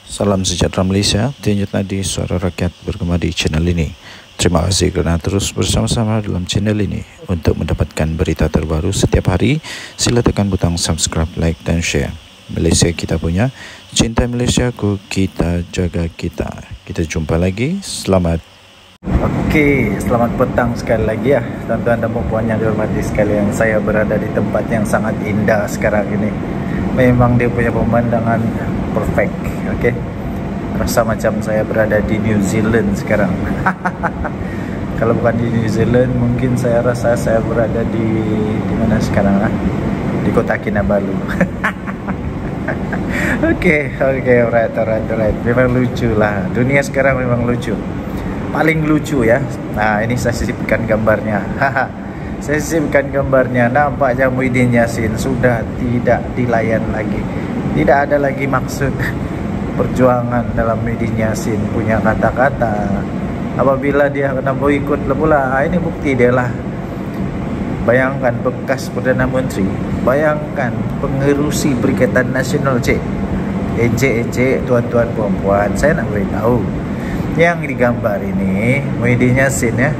Salam sejahtera Malaysia, Tinjut Nadi Suara Rakyat bergema di channel ini. Terima kasih kerana terus bersama-sama dalam channel ini. Untuk mendapatkan berita terbaru setiap hari, sila tekan butang subscribe, like dan share. Malaysia kita punya, cinta Malaysiaku, kita jaga kita. Kita jumpa lagi, selamat. Okey, selamat petang sekali lagi ya tuan-tuan dan puan yang dihormati sekalian. Saya berada di tempat yang sangat indah sekarang ini. Memang dia punya pemandangan perfect. Okey, rasa macam saya berada di New Zealand sekarang. Kalau bukan di New Zealand, mungkin saya rasa saya berada di mana sekarang lah? Di kota Kinabalu. Okey, alright. Memang lucu lah. Dunia sekarang memang lucu. Paling lucu ya. Nah, ini saya sisipkan gambarnya. Saya sisipkan gambarnya. Nampaknya Muhyiddin Yassin sudah tidak dilayan lagi. Tidak ada lagi maksud perjuangan dalam Muhyiddin Yassin punya kata-kata. Apabila dia kena boikot pula, ini bukti dia lah. Bayangkan bekas Perdana Menteri, bayangkan pengerusi Perikatan Nasional Encik tuan-tuan puan-puan, saya nak beritahu. Yang digambar ini Muhyiddin Yassin ya,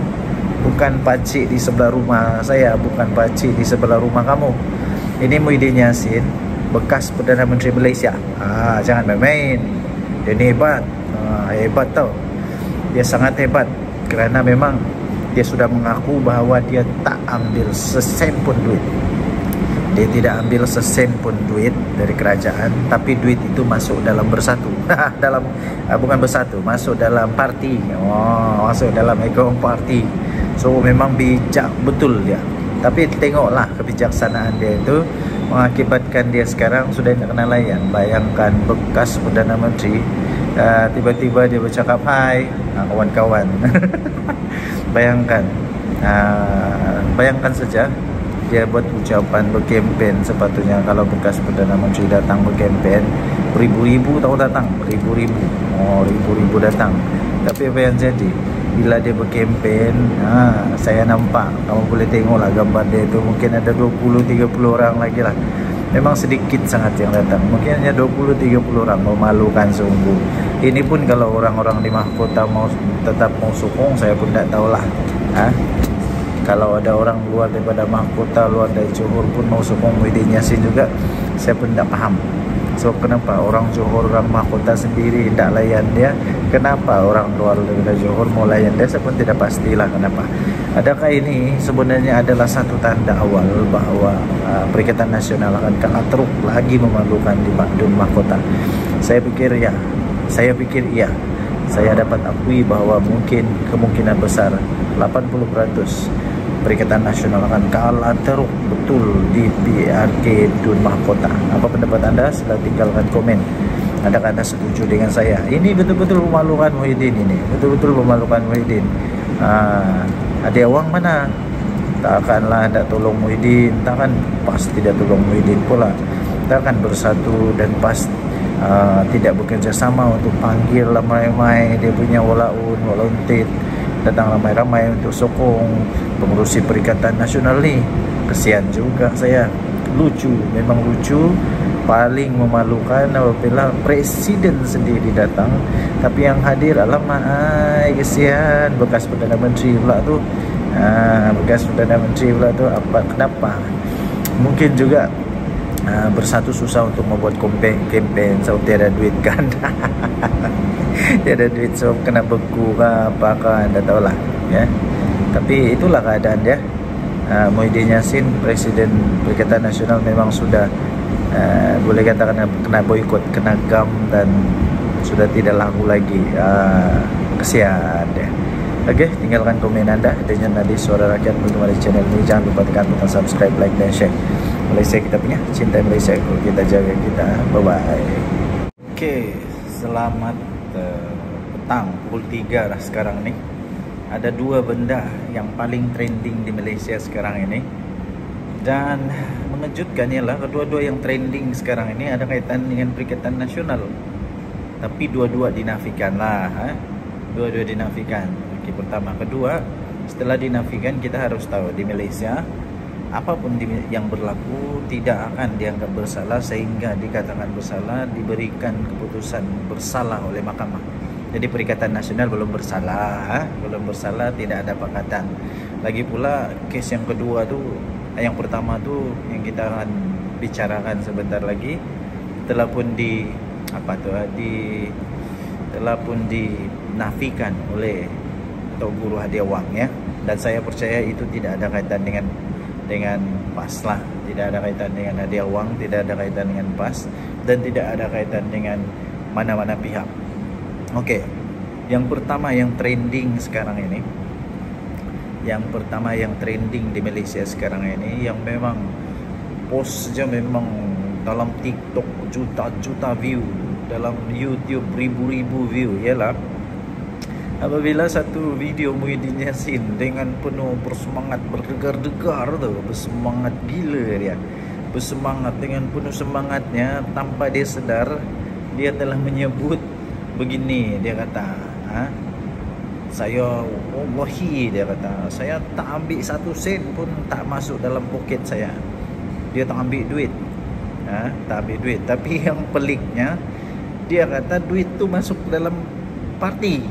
bukan pakcik di sebelah rumah saya, bukan pakcik di sebelah rumah kamu. Ini Muhyiddin Yassin, bekas Perdana Menteri Malaysia. Jangan main-main. Dia ni hebat. Hebat tau. Dia sangat hebat kerana memang dia sudah mengaku bahawa dia tak ambil sesen pun duit. Dia tidak ambil sesen pun duit dari kerajaan, tapi duit itu masuk dalam Bersatu. Dalam bukan Bersatu, masuk dalam parti. Masuk dalam akaun parti. So memang bijak betul dia. Tapi tengoklah kebijaksanaan dia itu mengakibatkan dia sekarang sudah tak kena layan. Bayangkan bekas Perdana Menteri, tiba-tiba dia bercakap hai kawan-kawan. Bayangkan saja dia buat ucapan berkempen. Sepatutnya kalau bekas Perdana Menteri datang berkempen, ribu-ribu tahu datang, ribu-ribu datang. Tapi apa yang jadi bila dia berkempen, saya nampak, kamu boleh tengoklah gambar dia itu, mungkin ada 20-30 orang lagi lah. Memang sedikit sangat yang datang, mungkin hanya 20-30 orang. Memalukan sungguh. Ini pun kalau orang-orang di mahkota tetap mau sokong, saya pun tak tahulah. Kalau ada orang luar daripada mahkota, luar dari Johor pun mau sokong Muhyiddin Yassin juga, saya pun tak faham. So kenapa orang Johor, orang mahkota sendiri tak layan dia? Kenapa orang luar daripada Johor mau layan dia? Saya pun tidak pastilah kenapa. Adakah ini sebenarnya adalah satu tanda awal bahawa Perikatan Nasional akan kalah teruk lagi memalukan di Madun Mahkota? Saya pikir ya. Saya dapat akui bahawa mungkin kemungkinan besar 80% Perikatan Nasional akan kalah teruk betul di PRK Dun Mahkota. Apa pendapat anda? Sila tinggalkan komen. Adakah anda setuju dengan saya? Ini betul-betul memalukan Muhyiddin ini. Betul-betul memalukan Muhyiddin. Ada awang mana? Takkanlah tak tolong Muhyiddin. Takkan PAS tidak tolong Muhyiddin pula. Takkan Bersatu dan PAS tidak bekerjasama untuk panggil ramai-ramai dia punya walaun, volunteer, datang ramai-ramai untuk sokong pengurusi Perikatan Nasional ni. Kesian juga saya. Lucu, memang lucu. Paling memalukan apabila Presiden sendiri datang, tapi yang hadir alamak, kesian bekas Perdana Menteri pula tu. Bekas Perdana Menteri pula tu. Kenapa? Mungkin juga Bersatu susah untuk membuat kempen sebab tiada duit kan. Tiada duit, so kena beku ke apakah, anda tahulah ya. Tapi itulah keadaan dia. Muhyiddin Yassin, Presiden Perikatan Nasional, memang sudah boleh katakan kena boikot, kena gam, dan sudah tidak laku lagi. Kesian dia. Okey, tinggalkan komen anda. Dengan Nadi Suara Rakyat bergema di channel ini. Jangan lupa tekan butang subscribe, like dan share. Malaysia kita punya, cinta Malaysia, kita jaga kita. Bye-bye. Okey, selamat petang, pukul 3 lah sekarang ni. Ada dua benda yang paling trending di Malaysia sekarang ini, dan mengejutkan ialah kedua-dua yang trending sekarang ini ada kaitan dengan Perikatan Nasional, tapi dua-dua dinafikan lah. Dua-dua dinafikan. Okey, pertama. Kedua, setelah dinafikan, kita harus tahu di Malaysia apapun yang berlaku tidak akan dianggap bersalah sehingga dikatakan bersalah, diberikan keputusan bersalah oleh mahkamah. Jadi Perikatan Nasional belum bersalah, tidak ada pakatan. Lagi pula kes yang kedua tu, yang pertama tu yang kita akan bicarakan sebentar lagi telah pun dinafikan oleh Tok Guru Hadiah Wang ya. Dan saya percaya itu tidak ada kaitan dengan PAS lah, tidak ada kaitan dengan Hadiah Wang, tidak ada kaitan dengan PAS, dan tidak ada kaitan dengan mana-mana pihak. Oke, yang pertama yang trending sekarang ini, di Malaysia sekarang ini, yang memang post saja memang dalam TikTok juta-juta view, dalam YouTube ribu-ribu view, ialah apabila satu video Muhyiddin Yassin dengan penuh bersemangat, berdegar-degar tu, bersemangat gila dia, bersemangat dengan penuh semangatnya, tanpa dia sedar dia telah menyebut begini. Dia kata, saya wallahi, dia kata, saya tak ambil 1 sen pun tak masuk dalam poket saya. Dia tak ambil duit, tak ambil duit. Tapi yang peliknya, dia kata duit tu masuk dalam parti.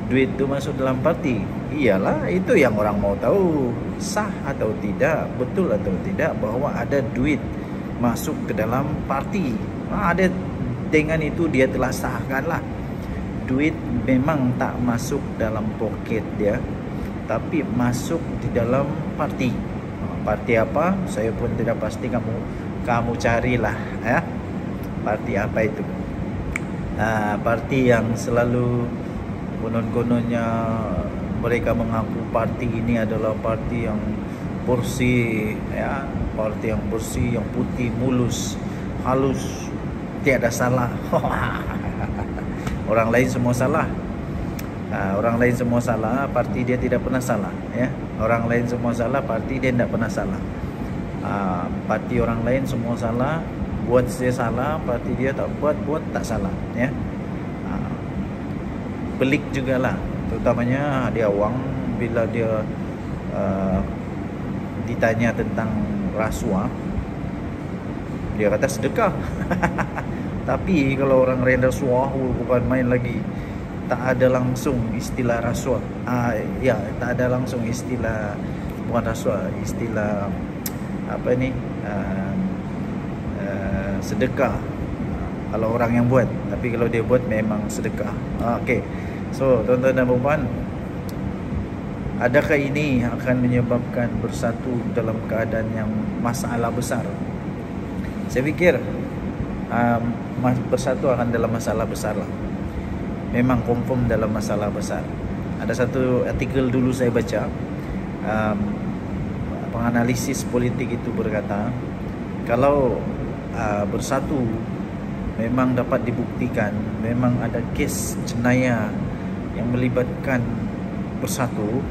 Duit tu masuk dalam parti. Iyalah, itu yang orang mau tahu, sah atau tidak, betul atau tidak bahwa ada duit masuk ke dalam parti. Ada, dengan itu dia telah sahkanlah. Duit memang tak masuk dalam poket dia, tapi masuk di dalam parti. Parti apa? Saya pun tidak pasti, kamu carilah ya. Parti apa itu? Parti yang selalu konon-kononnya mereka mengaku parti ini adalah parti yang bersih ya, parti yang bersih, yang putih, mulus, halus, tiada salah. Orang lain semua salah. Orang lain semua salah, parti dia tidak pernah salah ya. Orang lain semua salah, parti dia tidak pernah salah. Parti orang lain semua salah, buat dia salah, parti dia tak buat tak salah ya. Pelik jugalah, terutamanya Hadiah Wang bila dia ditanya tentang rasuah, dia kata sedekah. Tapi kalau orang renda rasuah bukan main lagi. Tak ada langsung istilah rasuah. Ya, tak ada langsung istilah, bukan rasuah, istilah apa ni? Sedekah. Kalau orang yang buat, tapi kalau dia buat memang sedekah. Okey. So, tuan-tuan dan puan-puan, adakah ini akan menyebabkan bersatu dalam keadaan yang masalah besar? Saya fikir bersatu akan dalam masalah besar lah. Memang confirm dalam masalah besar. Ada satu artikel dulu saya baca, penganalisis politik itu berkata, kalau bersatu memang dapat dibuktikan, memang ada kes jenayah yang melibatkan bersatu,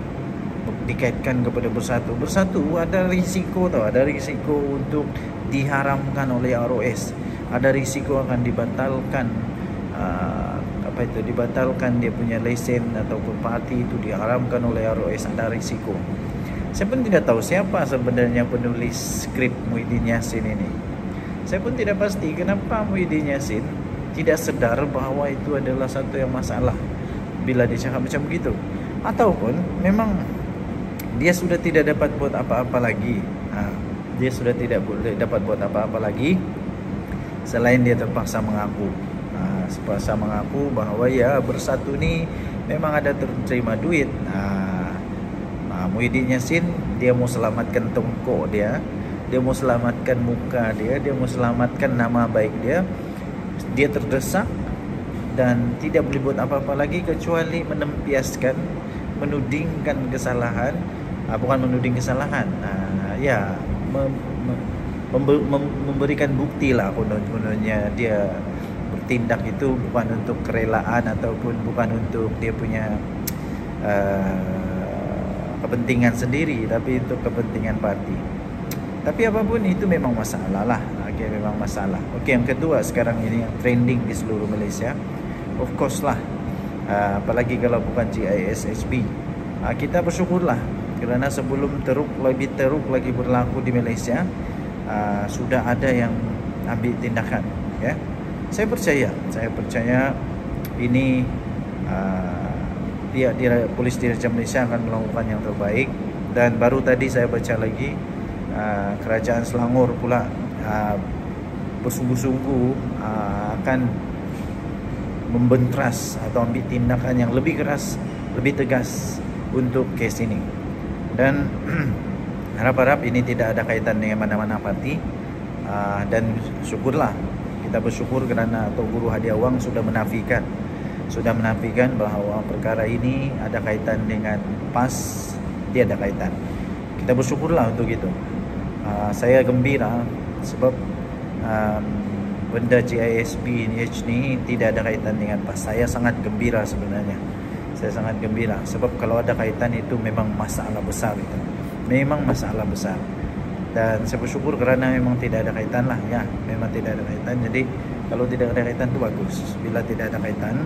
dikaitkan kepada bersatu ada risiko tau, ada risiko untuk diharamkan oleh ROS, ada risiko akan dibatalkan dibatalkan dia punya lesen ataupun parti itu diharamkan oleh ROS, ada risiko. Saya pun tidak tahu siapa sebenarnya penulis skrip Muhyiddin Yassin ini. Saya pun tidak pasti kenapa Muhyiddin Yassin tidak sedar bahawa itu adalah satu yang masalah bila dia cakap macam begitu. Ataupun memang dia sudah tidak dapat buat apa-apa lagi. Dia sudah tidak boleh dapat buat apa-apa lagi selain dia terpaksa mengaku. Terpaksa mengaku bahawa ya bersatu ni memang ada terima duit. Muhyiddin Yassin dia mau selamatkan tongkok dia mau selamatkan muka dia mau selamatkan nama baik dia. Dia terdesak dan tidak boleh buat apa-apa lagi kecuali menempiaskan, menudingkan kesalahan, bukan menuding kesalahan, memberikan bukti lah kononnya dia bertindak itu bukan untuk kerelaan ataupun bukan untuk dia punya kepentingan sendiri, tapi untuk kepentingan parti. Tapi apapun itu memang masalah lah. Okay, memang masalah. Okay, yang kedua sekarang ini yang trending di seluruh Malaysia, of course lah, apalagi kalau bukan GISSB, kita bersyukurlah Kerana sebelum lebih teruk lagi berlaku di Malaysia, sudah ada yang ambil tindakan, ya. Saya percaya ini Polis Diraja Malaysia akan melakukan yang terbaik. Dan baru tadi saya baca lagi, Kerajaan Selangor pula bersungguh-sungguh akan membentras atau ambil tindakan yang lebih keras, lebih tegas untuk kes ini. Dan harap-harap ini tidak ada kaitan dengan mana-mana parti. Dan syukurlah, kita bersyukur kerana Tok Guru Hadi Awang sudah menafikan bahawa perkara ini ada kaitan dengan PAS. Tiada kaitan. Kita bersyukurlah untuk itu. Saya gembira sebab benda GISB ni tidak ada kaitan dengan PAS. Saya sangat gembira sebenarnya. Saya sangat gembira sebab kalau ada kaitan itu memang masalah besar itu. Memang masalah besar. Dan saya bersyukur kerana memang tidak ada kaitan lah, ya. Memang tidak ada kaitan. Jadi kalau tidak ada kaitan itu bagus. Bila tidak ada kaitan,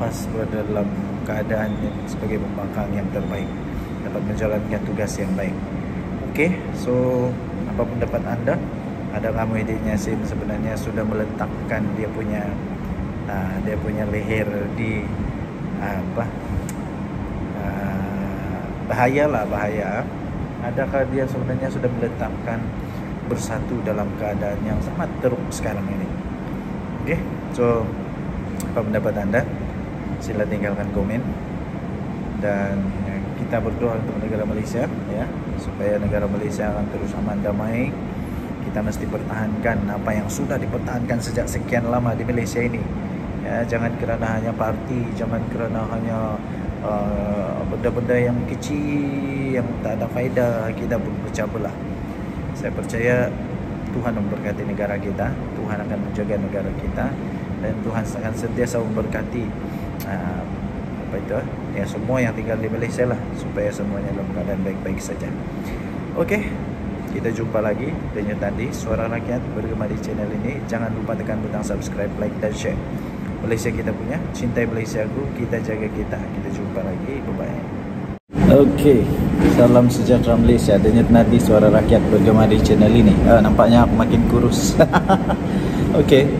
PAS berada dalam keadaan sebagai pembangkang yang terbaik, dapat menjalankan tugas yang baik. Okey, so apa pendapat anda? Adakah Muhyiddin Yassin sebenarnya sudah meletakkan dia punya leher di bahaya? Adakah dia sebenarnya sudah meletakkan bersatu dalam keadaan yang sangat teruk sekarang ini? Okey, so apa pendapat anda? Sila tinggalkan komen. Dan kita berdoa untuk negara Malaysia, ya, supaya negara Malaysia akan terus aman damai. Kita mesti pertahankan apa yang sudah dipertahankan sejak sekian lama di Malaysia ini, ya. Jangan kerana hanya parti, jangan kerana hanya benda-benda yang kecil yang tak ada faedah kita berpecah belah. Saya percaya Tuhan memberkati negara kita, Tuhan akan menjaga negara kita, dan Tuhan akan sentiasa memberkati semua yang tinggal di Malaysia lah, supaya semuanya dalam keadaan baik-baik saja. Okey, kita jumpa lagi dengan tadi Suara Rakyat bergema di channel ini. Jangan lupa tekan butang subscribe, like dan share. Malaysia kita punya, cintai Malaysiaku, kita jaga kita. Kita jumpa lagi, bye-bye. Okey, salam sejahtera Malaysia. Denyut nadi Suara Rakyat bergema di channel ini. Nampaknya aku makin kurus. Okey,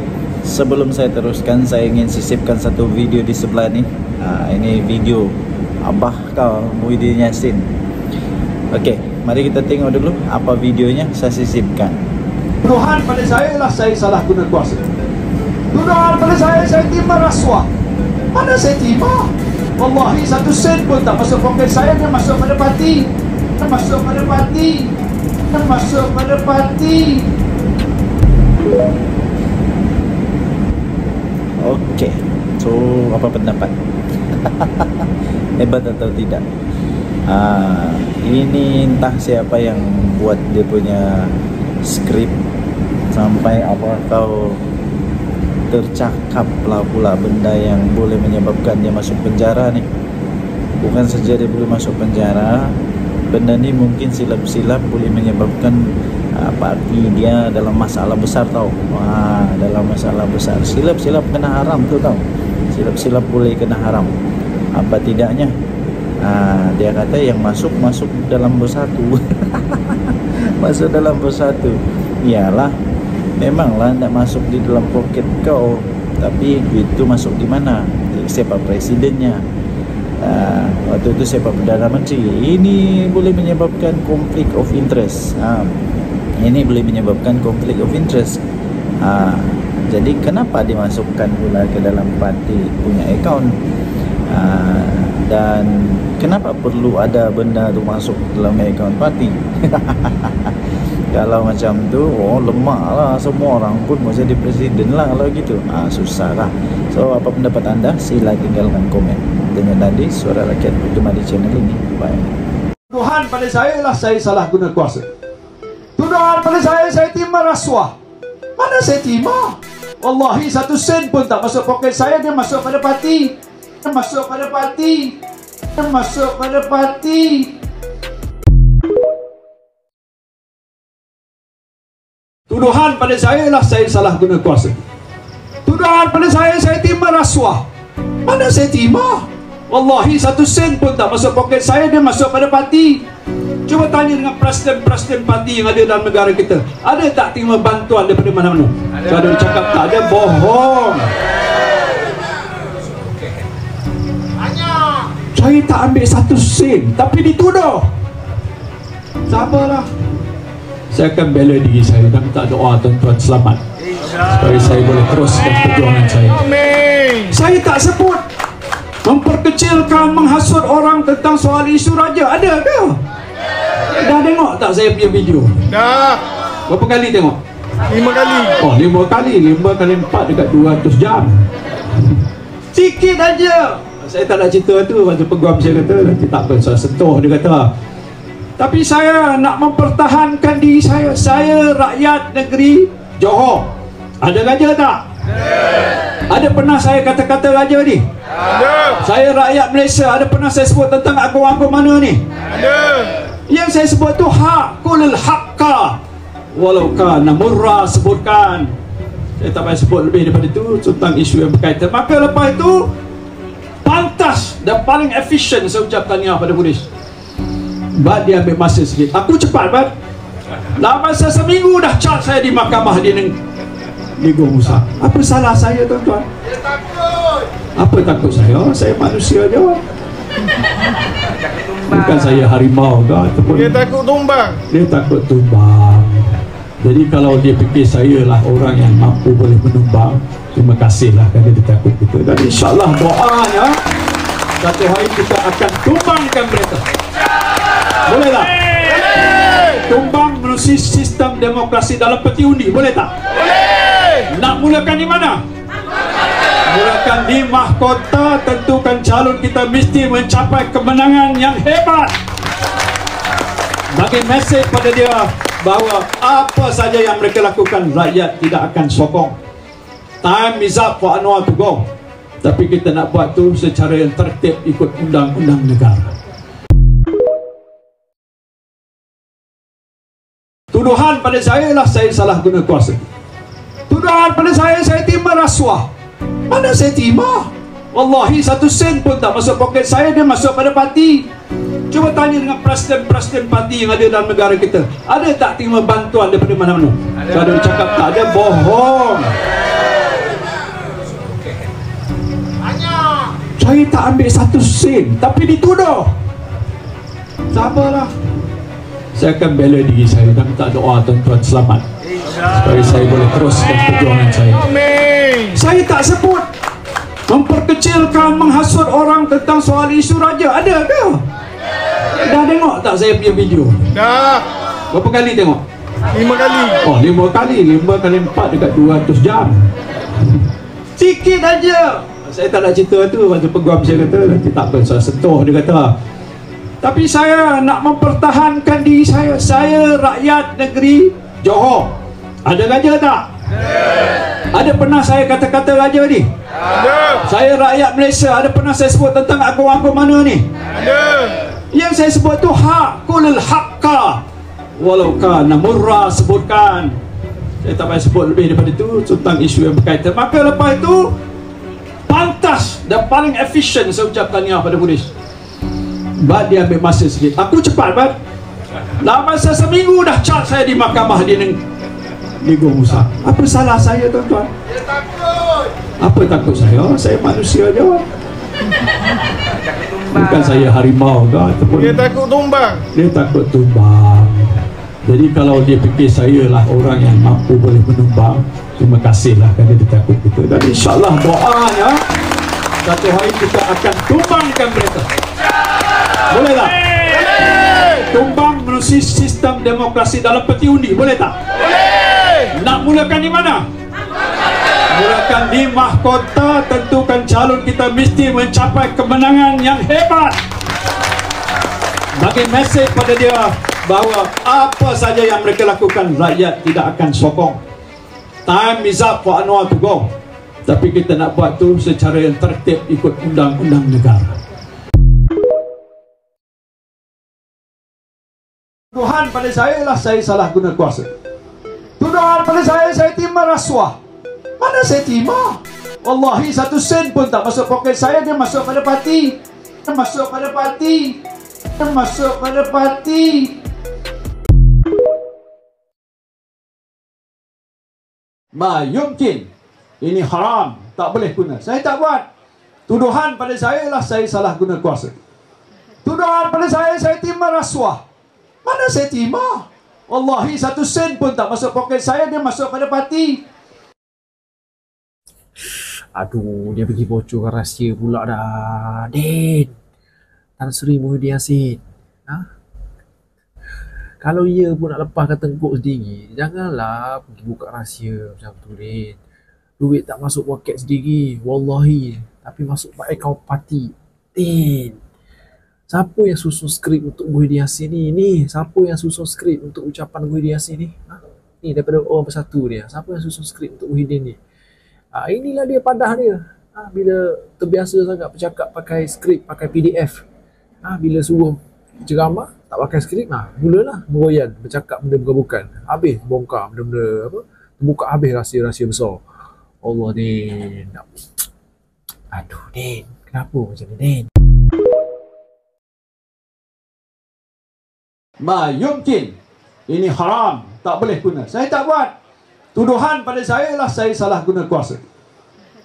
sebelum saya teruskan, saya ingin sisipkan satu video di sebelah ni. Ini video Abah kau Muhyiddin Yassin. Okey, mari kita tengok dulu apa videonya saya sisipkan. Tuduhan pada saya ialah saya salah guna kuasa. Tuduhan pada saya terima rasuah. Mana saya terima? Wallahi 1 sen pun tak masuk poket saya. Dia masuk pada parti. Okey, so apa pendapat? Hebat atau tidak? Ini entah siapa yang buat dia punya skrip sampai apa kau tercakap lah pula benda yang boleh menyebabkan dia masuk penjara ni. Bukan saja dia boleh masuk penjara, benda ni mungkin silap-silap boleh menyebabkan parti dia dalam masalah besar tau. Dalam masalah besar, silap-silap kena haram tu tau. Silap-silap boleh kena haram. Apa tidaknya dia kata yang masuk dalam bersatu. Masuk dalam bersatu. Iyalah, memanglah nak masuk di dalam poket kau, tapi duit tu masuk di mana? Siapa presidennya? Waktu itu siapa Perdana Menteri? Ini boleh menyebabkan konflik of interest. Ini boleh menyebabkan konflik of interest. Jadi kenapa dimasukkan pula ke dalam parti punya akaun? Dan kenapa perlu ada benda tu masuk dalam akaun parti? Kalau macam tu, lemak lah, semua orang pun mau jadi presiden lah kalau gitu. Susah lah. So apa pendapat anda? Sila tinggalkan komen. Dengan tadi Suara Rakyat bergema di channel ini. Bye. Tuduhan pada saya ialah saya salah guna kuasa. Tuduhan pada saya terima rasuah. Mana saya terima? Wallahi 1 sen pun tak masuk poket saya. Dia masuk pada parti. Tuduhan pada saya ialah saya salah guna kuasa. Tuduhan pada saya terima rasuah. Mana saya terima? Wallahi 1 sen pun tak masuk poket saya, dia masuk pada parti. Cuba tanya dengan presiden-presiden parti yang ada dalam negara kita, ada tak terima bantuan daripada mana-mana? Kalau dia cakap tak ada, bohong. Saya tak ambil 1 sen, tapi dituduh. Sabarlah. Saya akan bela diri saya dan minta doa tuan-tuan selamat supaya saya boleh teruskan perjuangan saya. Saya tak sebut memperkecilkan, menghasut orang tentang soal isu raja. Ada ke? Dah tengok tak saya punya video? Dah. Berapa kali tengok? 5 kali. Oh, 5 kali. 5 kali 4 dekat 200 jam. Sikit aja. Saya tak nak cerita tu. Macam peguam saya kata, nanti tak apa, saya sentuh, dia kata. Tapi saya nak mempertahankan diri saya. Saya rakyat negeri Johor. Ada raja tak? Ada pernah saya kata-kata raja ni? Ada. Saya rakyat Malaysia. Ada pernah saya sebut tentang agung-agung mana ni? Ada. Yang saya sebut tu hakul haqqa walau kana murra, sebutkan. Saya tak payah sebut lebih daripada itu tentang isu yang berkaitan. Maka lepas itu pantas dan paling efisien saya ucapkan ni pada polis. Bad dia ambil masa sikit. Aku cepat, Bad. Dalam masa seminggu dah cat saya di mahkamah di Negeri Musa. Apa salah saya, tuan-tuan? Dia takut. Apa takut saya? Saya manusia je. Bukan saya harimau ke ataupun Dia takut tumbang. dia takut tumbang. Jadi kalau dia fikir saya lah orang yang mampu boleh menumbang, terima kasihlah kerana dia takut kita. Dan insyaAllah doanya satu hari kita akan tumbangkan mereka. Boleh tak? Tumbang melalui sistem demokrasi dalam peti undi. Boleh tak? Boleh. Nak mulakan di mana? Mulakan di mahkota. Tentukan calon kita mesti mencapai kemenangan yang hebat. Bagi mesej pada dia bahawa apa saja yang mereka lakukan, rakyat tidak akan sokong. Time is up for Anwar to go. Tapi kita nak buat tu secara yang tertib ikut undang-undang negara. Tuduhan pada saya ialah saya salah guna kuasa. Tuduhan pada saya terima rasuah. Mana saya terima? Wallahi 1 sen pun tak masuk poket saya, dia masuk pada parti. Cuba tanya dengan presiden-presiden parti yang ada dalam negara kita, ada tak terima bantuan daripada mana-mana? Kalau dia cakap tak ada, bohong. Saya tak ambil 1 sen, tapi dituduh. Sabarlah. Saya akan bela diri saya dan minta doa tuan-tuan selamat supaya saya boleh teruskan perjuangan saya. Saya tak sebut memperkecilkan, menghasut orang tentang soal isu raja. Ada ke? Dah tengok tak saya punya video? Dah. Berapa kali tengok? 5 kali. Oh, 5 kali. 5 kali 4 dekat 200 jam. Sikit aja. Saya tak nak cerita tu. Macam peguam saya kata, nanti tak apa, saya sentuh, dia kata. Tapi saya nak mempertahankan diri saya. Saya rakyat negeri Johor. Ada raja tak? Ada pernah saya kata-kata raja ni? Ada. Saya rakyat Malaysia. Ada pernah saya sebut tentang agung-agung mana ni? Ada. Yang saya sebut tu hakul haqqa walau kana murra, sebutkan. Saya tak payah sebut lebih daripada itu tentang isu yang berkaitan. Maka lepas itu pantas dan paling efisien saya ucapkan ni pada polis. Bad dia ambil masa sikit. Aku cepat, Bad. Dalam masa seminggu dah cat saya di mahkamah di Negeri Musa. Apa salah saya, tuan-tuan? Dia takut. Apa takut saya? Saya manusia je. Bukan saya harimau ke ataupun Dia takut tumbang. dia takut tumbang. Jadi kalau dia fikir saya lah orang yang mampu boleh menumbang, terima kasihlah kerana dia takut kita. Dan insyaAllah doanya satu hari kita akan tumbangkan mereka. Boleh tak? Tumbang melalui sistem demokrasi dalam peti undi. Boleh tak? Boleh. Nak mulakan di mana? Mulakan di mahkota. Tentukan calon kita mesti mencapai kemenangan yang hebat. Bagi mesej pada dia bahawa apa saja yang mereka lakukan, rakyat tidak akan sokong. Time is up for Anwar to go. Tapi kita nak buat tu secara yang tertib ikut undang-undang negara. Tuduhan pada saya ialah saya salah guna kuasa. Tuduhan pada saya terima rasuah. Mana saya terima? Wallahi 1 sen pun tak masuk poket saya, dia masuk pada parti. Masuk pada parti. Masuk pada parti. Ma yumkin. Ini haram, tak boleh guna. Saya tak buat. Tuduhan pada saya ialah saya salah guna kuasa. Tuduhan pada saya terima rasuah. Mana saya terima? Wallahi 1 sen pun tak masuk poket saya, dia masuk pada parti. Aduh, dia pergi bocorkan rahsia pula dah. Din, Tan Sri Muhyiddin Yassin. Kalau ia pun nak lepaskan tengkuk sendiri, janganlah pergi buka rahsia macam tu, Din. Duit tak masuk poket sendiri, wallahi. Tapi masuk akaun parti. Din, siapa yang susun skrip untuk Muhyiddin Yassin ni? Siapa yang susun skrip untuk ucapan Muhyiddin Yassin ni? Ni daripada orang bersatu dia. Siapa yang susun skrip untuk Muhyiddin ni? Inilah dia padah dia. Bila terbiasa sangat bercakap pakai skrip, pakai PDF. Bila suruh ceramah, tak pakai skrip, mulalah meroyan, bercakap benda bukan-bukan. Habis bongkar benda-benda apa? Terbuka habis rahsia-rahsia besar. Allah, Din. Aduh, Din. Kenapa macam ni, Din? Ma yumkin. Ini haram, tak boleh guna. Saya tak buat. Tuduhan pada saya ialah saya salah guna kuasa.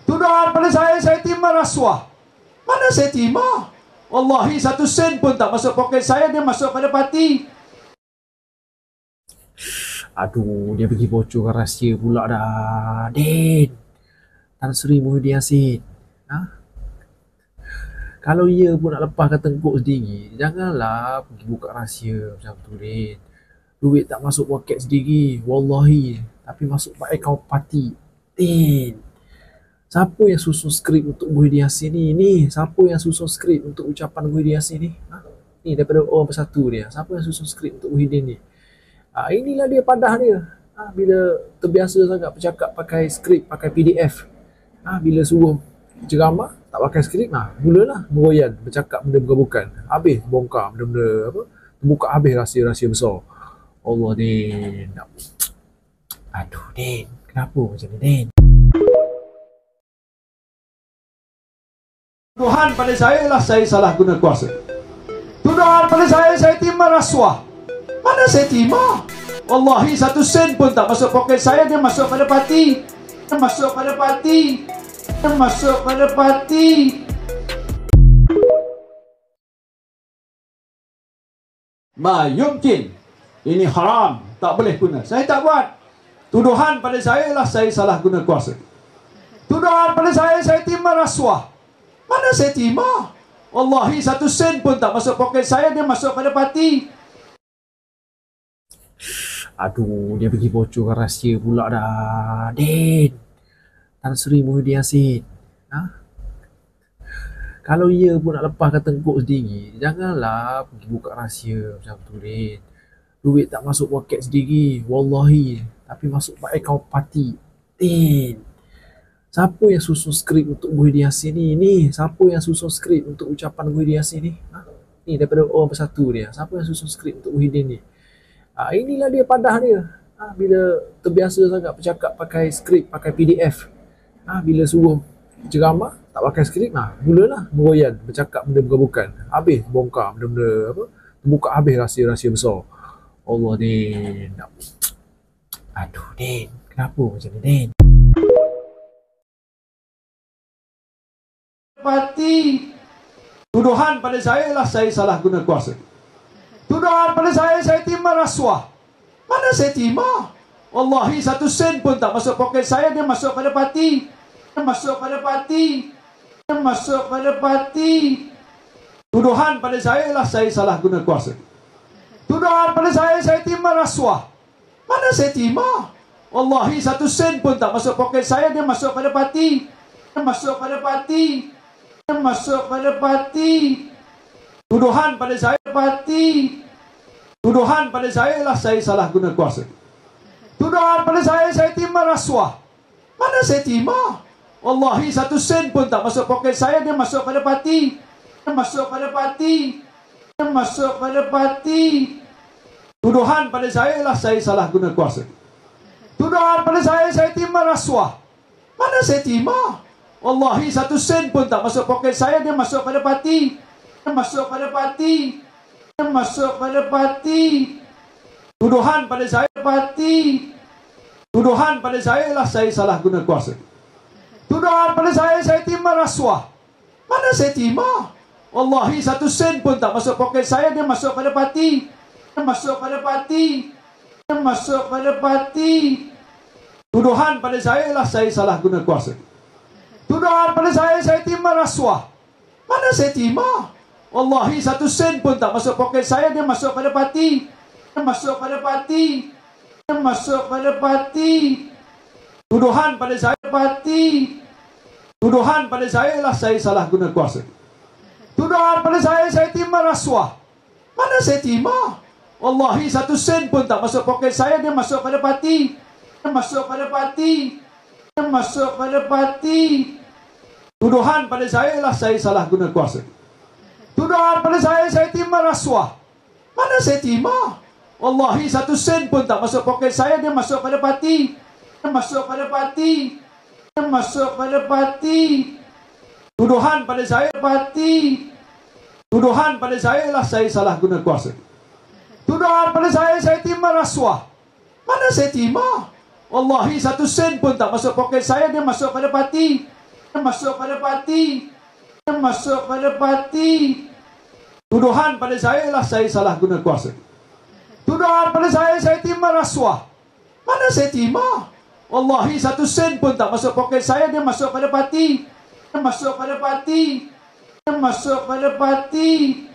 Tuduhan pada saya terima rasuah. Mana saya terima? Wallahi 1 sen pun tak masuk poket saya, dia masuk pada parti. Aduh, dia pergi bocorkan rahsia pula dah. Din, Tan Sri Muhyiddin Yassin. Kalau ia pun nak lepaskan tengkuk sendiri, janganlah pergi buka rahsia macam tu, Din. Duit tak masuk poket sendiri, wallahi. Tapi masuk akaun parti. Din, siapa yang susun skrip untuk Muhyiddin Yassin ni? Siapa yang susun skrip untuk ucapan Muhyiddin Yassin ni? Ni daripada orang bersatu dia. Siapa yang susun skrip untuk Muhyiddin ni? Inilah dia padah dia. Bila terbiasa sangat bercakap pakai skrip, pakai PDF. Bila suruh ceramah, tak pakai skrip, mulalah meroyan, bercakap benda bukan-bukan. Habis bongkar benda-benda apa? Terbuka habis rahsia-rahsia besar. Allah, Din. Aduh, Din. Kenapa macam ni, Din? Tuduhan pada saya ialah saya salah guna kuasa. Tuduhan pada saya terima rasuah. Mana saya terima? Wallahi 1 sen pun tak masuk poket saya, dia masuk pada parti. Masuk pada parti. Masuk pada parti. Ma yumkin. Ini haram, tak boleh guna. Saya tak buat. Tuduhan pada saya ialah saya salah guna kuasa. Tuduhan pada saya terima rasuah. Mana saya terima? Wallahi 1 sen pun tak masuk poket saya, dia masuk pada parti. Aduh, dia pergi bocorkan rahsia pula dah. Din, Tan Sri Muhyiddin Yassin. Kalau ia pun nak lepaskan tengkuk sendiri, janganlah pergi buka rahsia macam tu, Din. Duit tak masuk poket sendiri, wallahi. Tapi masuk akaun parti. Din, siapa yang susun skrip untuk Muhyiddin Yassin ni? Siapa yang susun skrip untuk ucapan Muhyiddin Yassin ni? Ni daripada orang bersatu dia. Siapa yang susun skrip untuk Muhyiddin ni? Inilah dia padah dia. Bila terbiasa sangat bercakap pakai skrip, pakai PDF. Bila suruh ceramah, tak pakai skrip, mulalah meroyan, bercakap benda bukan-bukan. Habis bongkar benda-benda apa? Terbuka habis rahsia-rahsia besar. Allah, Din. Aduh, Din. Kenapa macam ni, Din? Parti. Tuduhan pada saya ialah saya salah guna kuasa. Tuduhan pada saya terima rasuah. Mana saya terima? Wallahi 1 sen pun tak masuk poket saya, dia masuk pada parti. Masuk pada parti. Masuk pada parti. Tuduhan pada saya ialah saya salah guna kuasa. Tuduhan pada saya terima rasuah. Mana saya terima? Wallahi 1 sen pun tak masuk poket saya, dia masuk pada parti. Masuk pada parti. Masuk pada parti. Tuduhan pada saya parti. Tuduhan pada saya ialah saya salah guna kuasa. Tuduhan pada saya terima rasuah. Mana saya terima? Wallahi 1 sen pun tak masuk poket saya, dia masuk pada parti. Masuk pada parti. Masuk pada parti. Tuduhan pada saya ialah saya salah guna kuasa. Tuduhan pada saya terima rasuah. Mana saya terima? Wallahi 1 sen pun tak masuk poket saya, dia masuk pada parti. masuk pada parti, masuk pada parti. Tuduhan pada saya parti. Tuduhan pada saya ialah saya salah guna kuasa. Tuduhan pada saya terima rasuah. Mana saya terima? Wallahi 1 sen pun tak masuk poket saya, dia masuk pada parti. Dia masuk pada parti. Dia masuk pada parti. Tuduhan pada saya ialah saya salah guna kuasa. Tuduhan pada saya terima rasuah. Mana saya terima? Wallahi 1 sen pun tak masuk poket saya, dia masuk pada parti. Dia masuk pada parti. Dia masuk pada parti. Tuduhan pada saya parti. Tuduhan pada saya ialah saya salah guna kuasa. Tuduhan pada saya terima rasuah. Mana saya terima? Wallahi 1 sen pun tak masuk poket saya, dia masuk pada parti. Dia masuk pada parti. Dia masuk pada parti. Tuduhan pada saya ialah saya salah guna kuasa. Tuduhan pada saya terima rasuah. Mana saya terima? Wallahi 1 sen pun tak masuk poket saya, dia masuk pada parti. Dia masuk pada parti. Dia masuk pada parti. Tuduhan pada saya parti. Tuduhan pada saya ialah saya salah guna kuasa. Tuduhan pada saya terima rasuah. Mana saya terima? Wallahi 1 sen pun tak masuk poket saya, dia masuk pada parti. Dia masuk pada parti. Dia masuk pada parti. Tuduhan pada saya ialah saya salah guna kuasa. Tuduhan pada saya terima rasuah. Mana saya terima? Wallahi 1 sen pun tak masuk poket saya, dia masuk pada parti. Dia masuk pada parti. Dia masuk pada parti.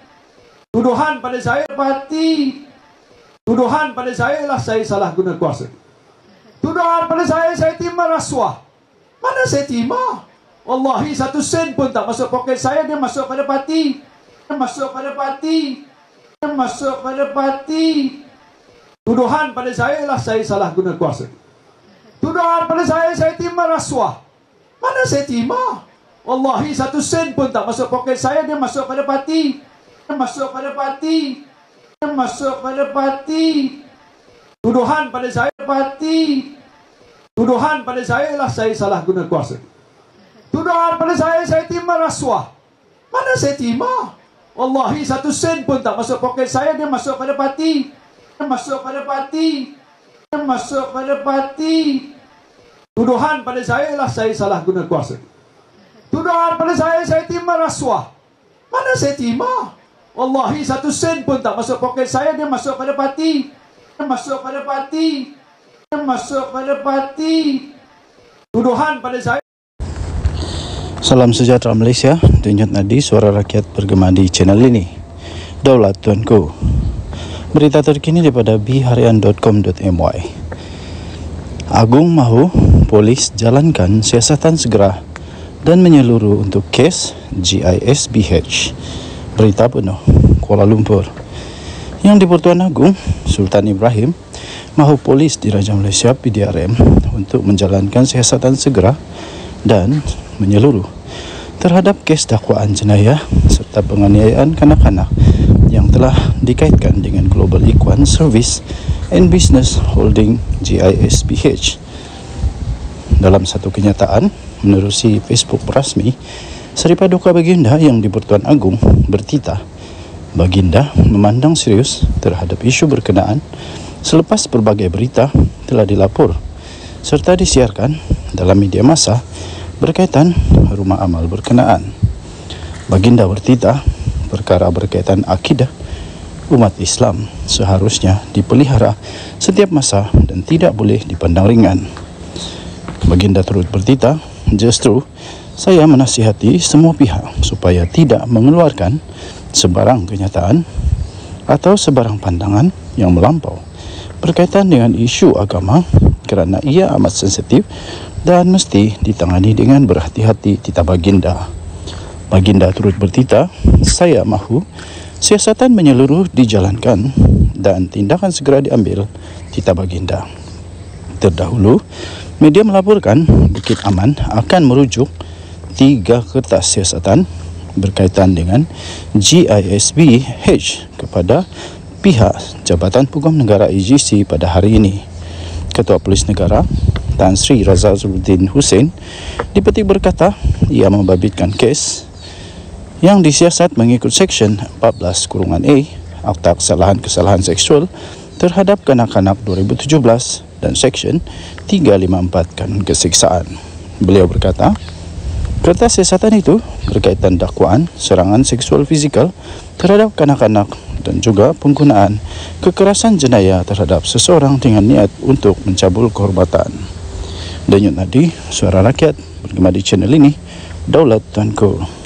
Tuduhan pada saya parti. Tuduhan pada saya ialah saya salah guna kuasa. Tuduhan pada saya terima rasuah. Mana saya terima? Wallahi 1 sen pun tak masuk poket saya, dia masuk pada parti. Dia masuk pada parti. Dia masuk pada parti. Tuduhan pada saya ialah saya salah guna kuasa. Tuduhan pada saya terima rasuah. Mana saya terima? Wallahi 1 sen pun tak masuk poket saya, dia masuk pada parti. Dia masuk pada parti. Dia masuk pada parti. Tuduhan pada saya parti. Tuduhan pada saya ialah saya salah guna kuasa. Tuduhan pada saya terima rasuah. Mana saya terima? Wallahi 1 sen pun tak masuk poket saya, dia masuk pada parti. Dia masuk pada parti. Dia masuk pada parti. Tuduhan pada saya ialah saya salah guna kuasa. Tuduhan pada saya terima rasuah. Mana saya terima? Wallahi 1 sen pun tak masuk poket saya, dia masuk pada parti. Dia masuk pada parti. Dia masuk pada parti. Tuduhan pada saya. Salam sejahtera Malaysia, Tunjat Nadi, suara rakyat bergema di channel ini. Daulat Tuanku. Berita terkini daripada bharian.com.my. Agung mahu polis jalankan siasatan segera dan menyeluruh untuk kes GISBH. Berita penuh Kuala Lumpur. Yang di-Pertuan Agong Sultan Ibrahim mahu polis di Raja Malaysia PDRM untuk menjalankan siasatan segera dan menyeluruh terhadap kes dakwaan jenayah serta penganiayaan kanak-kanak yang telah dikaitkan dengan Global Equine Service and Business Holding GISBH. Dalam satu kenyataan menerusi Facebook rasmi, Seri Paduka Baginda yang di-Pertuan Agong bertitah, Baginda memandang serius terhadap isu berkenaan selepas berbagai berita telah dilapor serta disiarkan dalam media massa berkaitan rumah amal berkenaan. Baginda bertitah, perkara berkaitan akidah umat Islam seharusnya dipelihara setiap masa dan tidak boleh dipandang ringan. Baginda turut bertitah, justru saya menasihati semua pihak supaya tidak mengeluarkan sebarang kenyataan atau sebarang pandangan yang melampau berkaitan dengan isu agama kerana ia amat sensitif dan mesti ditangani dengan berhati-hati, titah Baginda. Baginda turut bertitah, saya mahu siasatan menyeluruh dijalankan dan tindakan segera diambil, titah Baginda. Terdahulu, media melaporkan Bukit Aman akan merujuk 3 kertas siasatan berkaitan dengan GISBH kepada pihak Jabatan Peguam Negara AGC pada hari ini. Ketua Polis Negara Tan Sri Razazruddin Hussein dipetik berkata ia membabitkan kes yang disiasat mengikut Seksyen 14(a) Akta Kesalahan-Kesalahan Seksual terhadap Kanak-kanak 2017 dan Seksyen 354 Kanun Kesiksaan. Beliau berkata, perintah siasatan itu berkaitan dakwaan serangan seksual fizikal terhadap kanak-kanak dan juga penggunaan kekerasan jenayah terhadap seseorang dengan niat untuk mencabul kehormatan. Denyut nadi suara rakyat bergema di channel ini, Daulat Tuanku.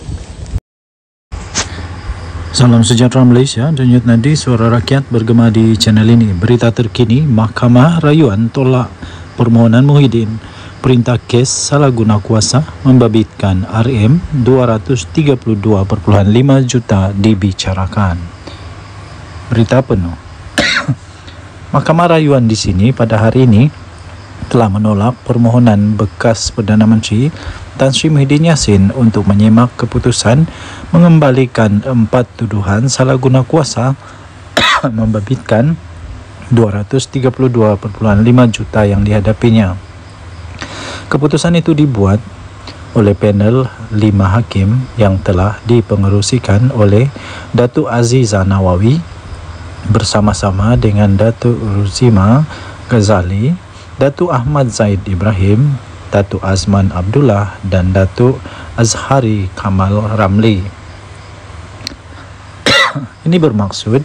Salam sejahtera Malaysia, denyut nadi suara rakyat bergema di channel ini. Berita terkini, Mahkamah Rayuan tolak permohonan Muhyiddin. Perintah kes salah guna kuasa membabitkan RM232.5 juta dibicarakan. Berita penuh. Mahkamah Rayuan di sini pada hari ini telah menolak permohonan bekas Perdana Menteri Tan Sri Muhyiddin Yassin untuk menyemak keputusan mengembalikan 4 tuduhan salah guna kuasa membabitkan 232.5 juta yang dihadapinya. Keputusan itu dibuat oleh panel 5 hakim yang telah dipengerusikan oleh Datuk Azizah Nawawi bersama-sama dengan Datuk Ruzima Ghazali, Datuk Ahmad Zaid Ibrahim, Datuk Azman Abdullah dan Datuk Azhari Kamal Ramli. Ini bermaksud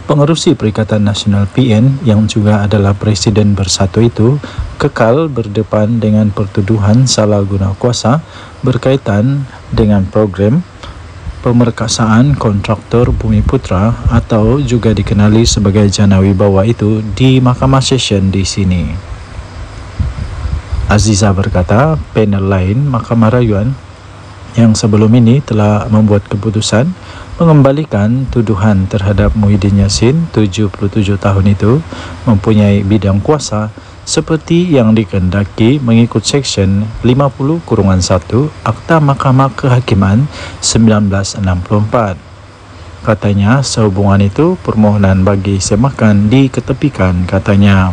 pengerusi Perikatan Nasional PN yang juga adalah Presiden Bersatu itu kekal berdepan dengan pertuduhan salah guna kuasa berkaitan dengan program pemerkasaan kontraktor Bumi Putra atau juga dikenali sebagai Jana Wibawa itu di Mahkamah Session di sini. Azizah berkata, panel lain Mahkamah Rayuan yang sebelum ini telah membuat keputusan mengembalikan tuduhan terhadap Muhyiddin Yassin 77 tahun itu mempunyai bidang kuasa seperti yang dikehendaki mengikut Seksyen 50(1) Akta Mahkamah Kehakiman 1964. Katanya sehubungan itu permohonan bagi semakan diketepikan, katanya.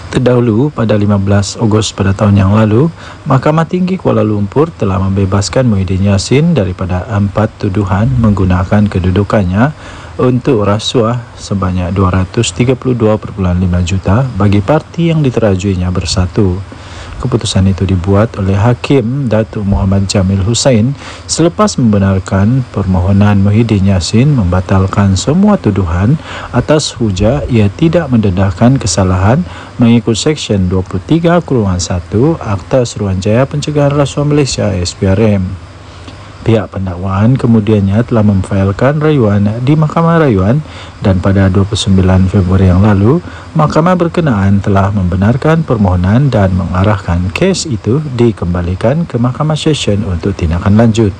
Terdahulu pada 15 Ogos pada tahun yang lalu, Mahkamah Tinggi Kuala Lumpur telah membebaskan Muhyiddin Yassin daripada 4 tuduhan menggunakan kedudukannya untuk rasuah sebanyak 232.5 juta bagi parti yang diterajuinya Bersatu. Keputusan itu dibuat oleh Hakim Datuk Muhammad Jamil Hussein selepas membenarkan permohonan Muhyiddin Yassin membatalkan semua tuduhan atas hujah ia tidak mendedahkan kesalahan mengikut Seksyen 23(1) Akta Suruhanjaya Pencegahan Rasuah Malaysia SPRM. Pihak pendakwaan kemudiannya telah memfailkan rayuan di Mahkamah Rayuan dan pada 29 Februari yang lalu, Mahkamah berkenaan telah membenarkan permohonan dan mengarahkan kes itu dikembalikan ke Mahkamah Session untuk tindakan lanjut.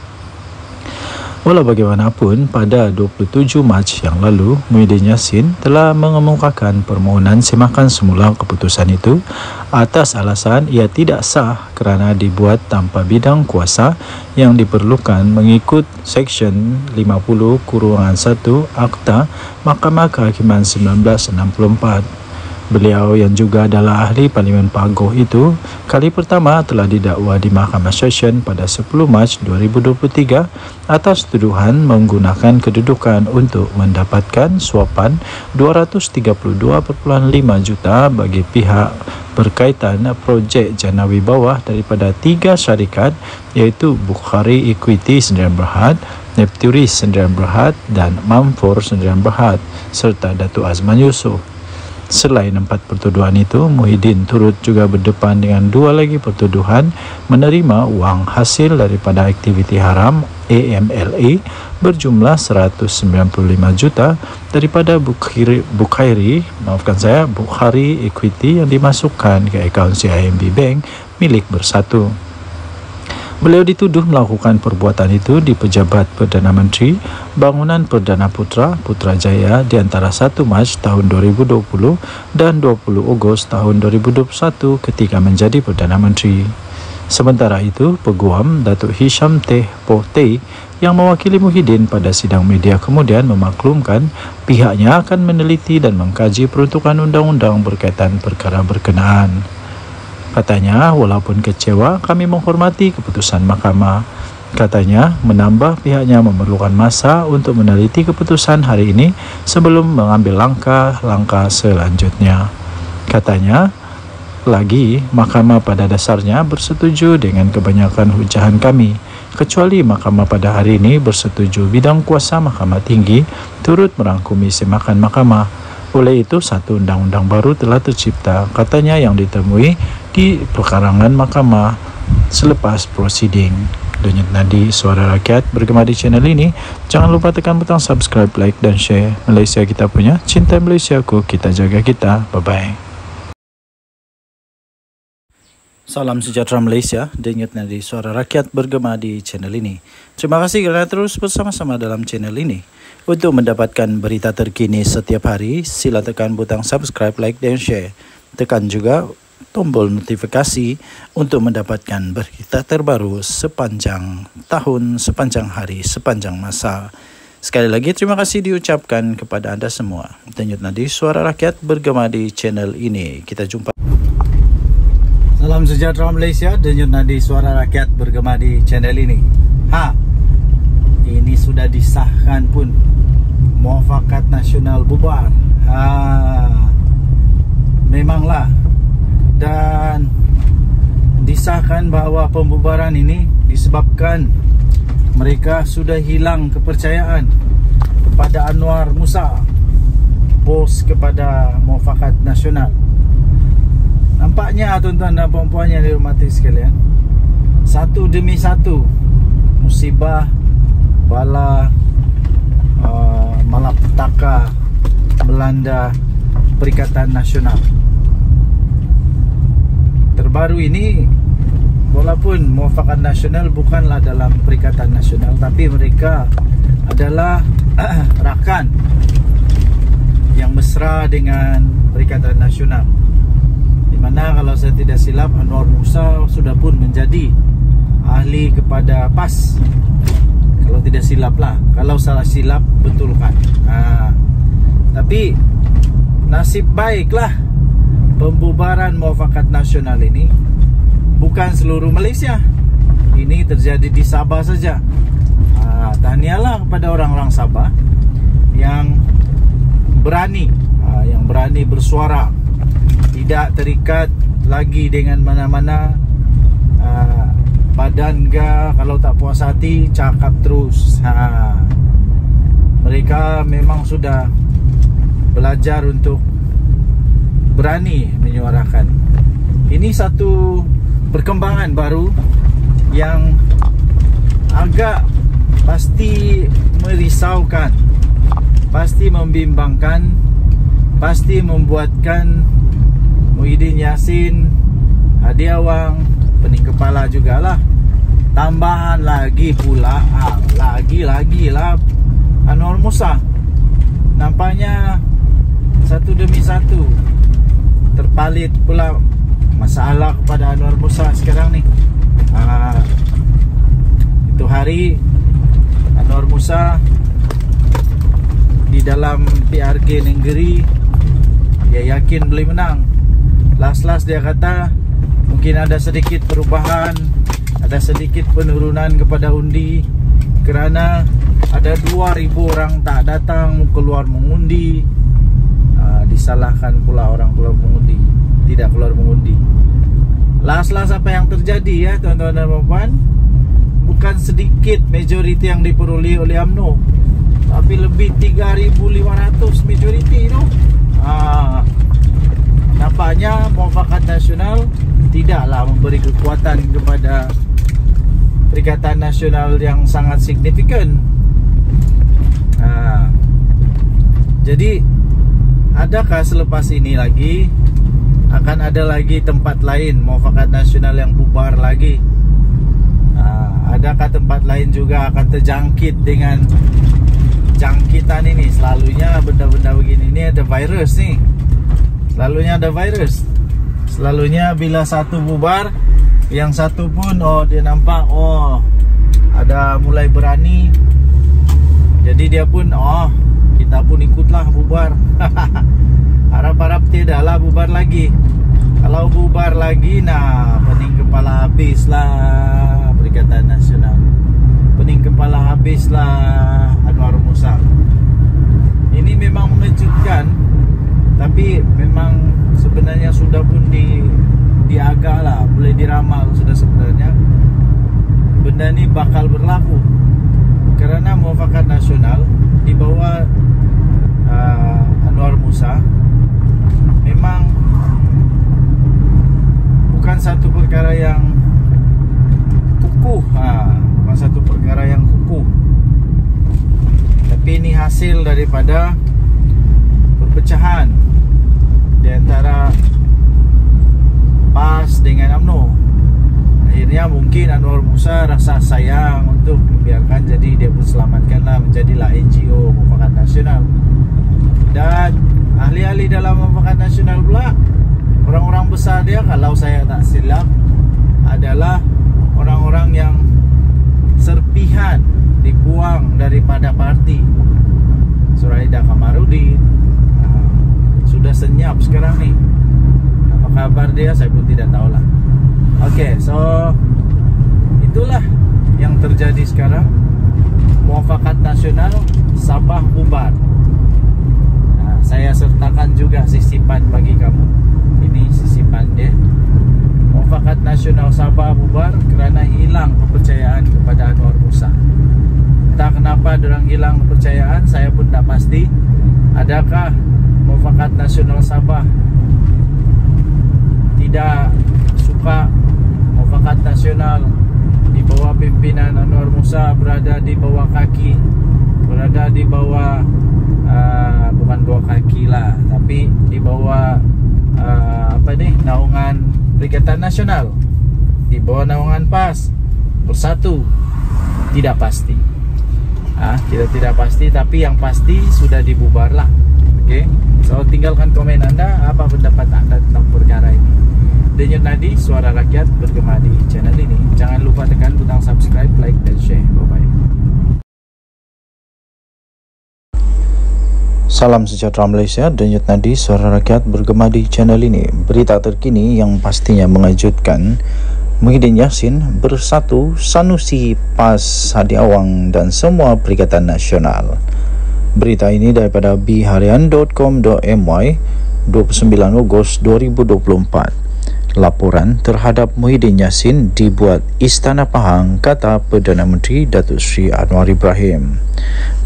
Walau bagaimanapun, pada 27 Mac yang lalu, Muhyiddin Yassin telah mengemukakan permohonan semakan semula keputusan itu atas alasan ia tidak sah kerana dibuat tanpa bidang kuasa yang diperlukan mengikut Seksyen 50(1) Akta Mahkamah Kehakiman 1964. Beliau yang juga adalah ahli Parlimen Pagoh itu kali pertama telah didakwa di Mahkamah Session pada 10 Mac 2023 atas tuduhan menggunakan kedudukan untuk mendapatkan suapan 232.5 juta bagi pihak berkaitan projek Jana Wibawa daripada 3 syarikat iaitu Bukhari Equity Sdn Bhd, Nepturis Sdn Bhd dan Mamfor Sdn Bhd serta Datuk Azman Yusof. Selain 4 pertuduhan itu, Muhyiddin turut juga berdepan dengan 2 lagi pertuduhan menerima wang hasil daripada aktiviti haram AMLA berjumlah 195 juta daripada Bukhari Equity yang dimasukkan ke akaun CIMB Bank milik Bersatu. Beliau dituduh melakukan perbuatan itu di Pejabat Perdana Menteri Bangunan Perdana Putra Putrajaya di antara 1 Mac tahun 2020 dan 20 Ogos tahun 2021 ketika menjadi Perdana Menteri. Sementara itu, Peguam Datuk Hisham Teh Poh Teh yang mewakili Muhyiddin pada sidang media kemudian memaklumkan pihaknya akan meneliti dan mengkaji peruntukan undang-undang berkaitan perkara berkenaan. Katanya, walaupun kecewa, kami menghormati keputusan mahkamah. Katanya, menambah pihaknya memerlukan masa untuk meneliti keputusan hari ini sebelum mengambil langkah-langkah selanjutnya. Katanya, lagi, Mahkamah pada dasarnya bersetuju dengan kebanyakan hujahan kami, kecuali Mahkamah pada hari ini bersetuju bidang kuasa Mahkamah Tinggi turut merangkumi semakan Mahkamah. Oleh itu, satu undang-undang baru telah tercipta, katanya, yang ditemui di pekarangan Mahkamah selepas prosiding. Denyut nadi suara rakyat bergema di channel ini. Jangan lupa tekan butang subscribe, like dan share. Malaysia kita punya, cinta Malaysiaku, kita jaga kita. Bye-bye. Salam sejahtera Malaysia. Denyut nadi suara rakyat bergema di channel ini. Terima kasih kerana terus bersama-sama dalam channel ini. Untuk mendapatkan berita terkini setiap hari, sila tekan butang subscribe, like dan share. Tekan juga tombol notifikasi untuk mendapatkan berita terbaru sepanjang tahun, sepanjang hari, sepanjang masa. Sekali lagi terima kasih diucapkan kepada anda semua. Denyut nadi suara rakyat bergema di channel ini. Kita jumpa. Salam sejahtera Malaysia. Denyut nadi suara rakyat bergema di channel ini. Ini sudah disahkan pun, Muafakat Nasional bubar. Memanglah. Dan disahkan bahawa pembubaran ini disebabkan mereka sudah hilang kepercayaan kepada Anwar Musa, bos kepada Muafakat Nasional. Nampaknya tuan-tuan dan puan-puan yang dihormati sekalian, satu demi satu musibah, bala, malapetaka melanda Perikatan Nasional. Terbaru ini, walaupun Muafakat Nasional bukanlah dalam Perikatan Nasional, tapi mereka adalah rakan yang mesra dengan Perikatan Nasional, di mana kalau saya tidak silap Anwar Musa sudah pun menjadi ahli kepada PAS. Kalau tidak silap lah, kalau salah silap betulkan. Tapi nasib baiklah pembubaran Muafakat Nasional ini bukan seluruh Malaysia. Ini terjadi di Sabah saja. Tahniahlah kepada orang-orang Sabah yang berani, bersuara, tidak terikat lagi dengan mana-mana badan ke. Kalau tak puas hati, cakap terus. Mereka memang sudah belajar untuk berani menyuarakan. Ini satu perkembangan baru yang agak pasti merisaukan, pasti membimbangkan, pasti membuatkan Muhyiddin Yassin, Hadi Awang, pening kepala jugalah. Tambahan lagi pula, lagi lah Anwar Musa. Nampaknya satu demi satu terpalit pula masalah kepada Anwar Musa sekarang ni. Itu hari Anwar Musa di dalam PRG negeri, dia yakin boleh menang. Last dia kata mungkin ada sedikit perubahan, ada sedikit penurunan kepada undi, kerana ada 2,000 orang tak datang keluar mengundi. Disalahkan pula orang keluar mengundi, tidak keluar mengundi. Last apa yang terjadi ya tuan-tuan dan puan-puan, bukan sedikit majoriti yang diperoleh oleh UMNO, tapi lebih 3,500 majoriti tu. Nampaknya Muafakat Nasional tidaklah memberi kekuatan kepada Perikatan Nasional yang sangat signifikan. Jadi adakah selepas ini lagi akan ada lagi tempat lain Muafakat Nasional yang bubar lagi? Adakah tempat lain juga akan terjangkit dengan jangkitan ini? Selalunya benda-benda begini ni ada virus ni. Selalunya ada virus. Selalunya bila satu bubar, yang satu pun dia nampak ada mulai berani. Jadi dia pun kita pun ikutlah bubar. Harap-harap tidaklah bubar lagi. Kalau bubar lagi, pening kepala habislah Perikatan Nasional. habislah Anwar Musa. Ini memang mengejutkan, tapi memang sebenarnya sudah pun diagak lah, boleh diramal sudah sebenarnya benda ini bakal berlaku, kerana Muafakat Nasional di bawah Anwar Musa memang bukan satu perkara yang kukuh, bukan satu perkara yang kukuh, tapi ini hasil daripada perpecahan di antara PAS dengan UMNO. Akhirnya mungkin Anwar Musa rasa sayang untuk membiarkan, jadi dia pun selamatkanlah, menjadilah NGO Muafakat Nasional. Dan ahli-ahli dalam Muafakat Nasional pula, orang-orang besar dia, kalau saya tak silap, adalah orang-orang yang serpihan dibuang daripada parti. Suraida Kamarudin sudah senyap sekarang nih. Apa kabar dia saya pun tidak tahulah. Oke, so itulah yang terjadi sekarang. Muafakat Nasional Sabah bubar. Saya sertakan juga sisipan bagi kamu. Ini sisipan dia. Muafakat Nasional Sabah bubar kerana hilang kepercayaan kepada Anwar Musa. Entah kenapa dorang hilang kepercayaan, saya pun tak pasti. Adakah Muafakat Nasional Sabah tidak suka Muafakat Nasional di bawah pimpinan Anwar Musa berada di bawah kaki, berada di bawah bukan bawah kaki lah, tapi di bawah naungan Perikatan Nasional, di bawah naungan PAS Bersatu? Tidak pasti. Tidak pasti, tapi yang pasti sudah dibubar lah. Oke, so tinggalkan komen anda, apa pendapat anda tentang perkara ini. Denyut Nadi, suara rakyat bergema di channel ini. Jangan lupa tekan butang subscribe, like dan share. Bye bye. Salam sejahtera Malaysia, Denyut Nadi, suara rakyat bergema di channel ini. Berita terkini yang pastinya mengejutkan. Muhyiddin Yassin bersatu, Sanusi, PAS, Hadi Awang dan semua Perikatan Nasional. Berita ini daripada biharian.com.my 29 Ogos 2024. Laporan terhadap Muhyiddin Yassin dibuat Istana Pahang, kata Perdana Menteri Datuk Seri Anwar Ibrahim.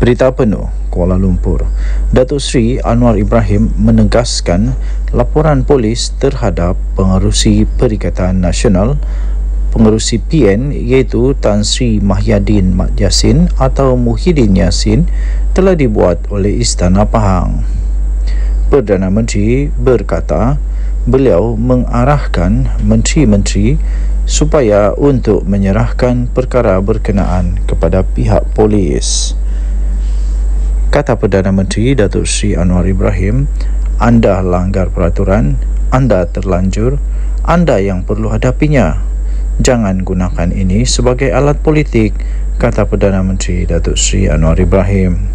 Berita penuh, Kuala Lumpur. Datuk Seri Anwar Ibrahim menegaskan laporan polis terhadap pengerusi Perikatan Nasional, pengerusi PN iaitu Tan Sri Mahyadin Mat Yassin atau Muhyiddin Yassin telah dibuat oleh Istana Pahang. Perdana Menteri berkata beliau mengarahkan menteri-menteri supaya untuk menyerahkan perkara berkenaan kepada pihak polis. Kata Perdana Menteri Datuk Seri Anwar Ibrahim, anda langgar peraturan, anda terlanjur, anda yang perlu hadapinya. Jangan gunakan ini sebagai alat politik, kata Perdana Menteri Datuk Seri Anwar Ibrahim.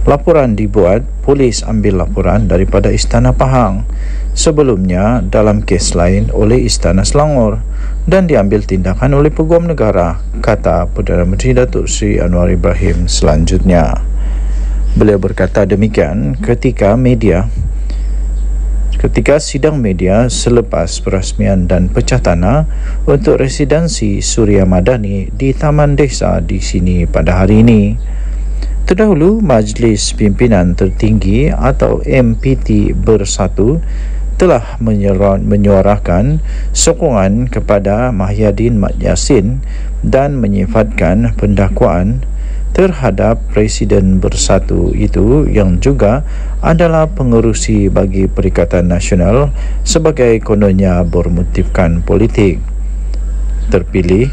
Laporan dibuat, polis ambil laporan daripada Istana Pahang, sebelumnya dalam kes lain oleh Istana Selangor, dan diambil tindakan oleh Peguam Negara, kata Perdana Menteri Datuk Seri Anwar Ibrahim selanjutnya. Beliau berkata demikian ketika sidang media selepas perasmian dan pecah tanah untuk residensi Suria Madani di Taman Desa di sini pada hari ini. Terdahulu, Majlis Pimpinan Tertinggi atau MPT Bersatu telah menyuarakan sokongan kepada Mahyadin Mat Yassin dan menyifatkan pendakwaan terhadap Presiden Bersatu itu yang juga adalah pengerusi bagi Perikatan Nasional sebagai kononnya bermotifkan politik, terpilih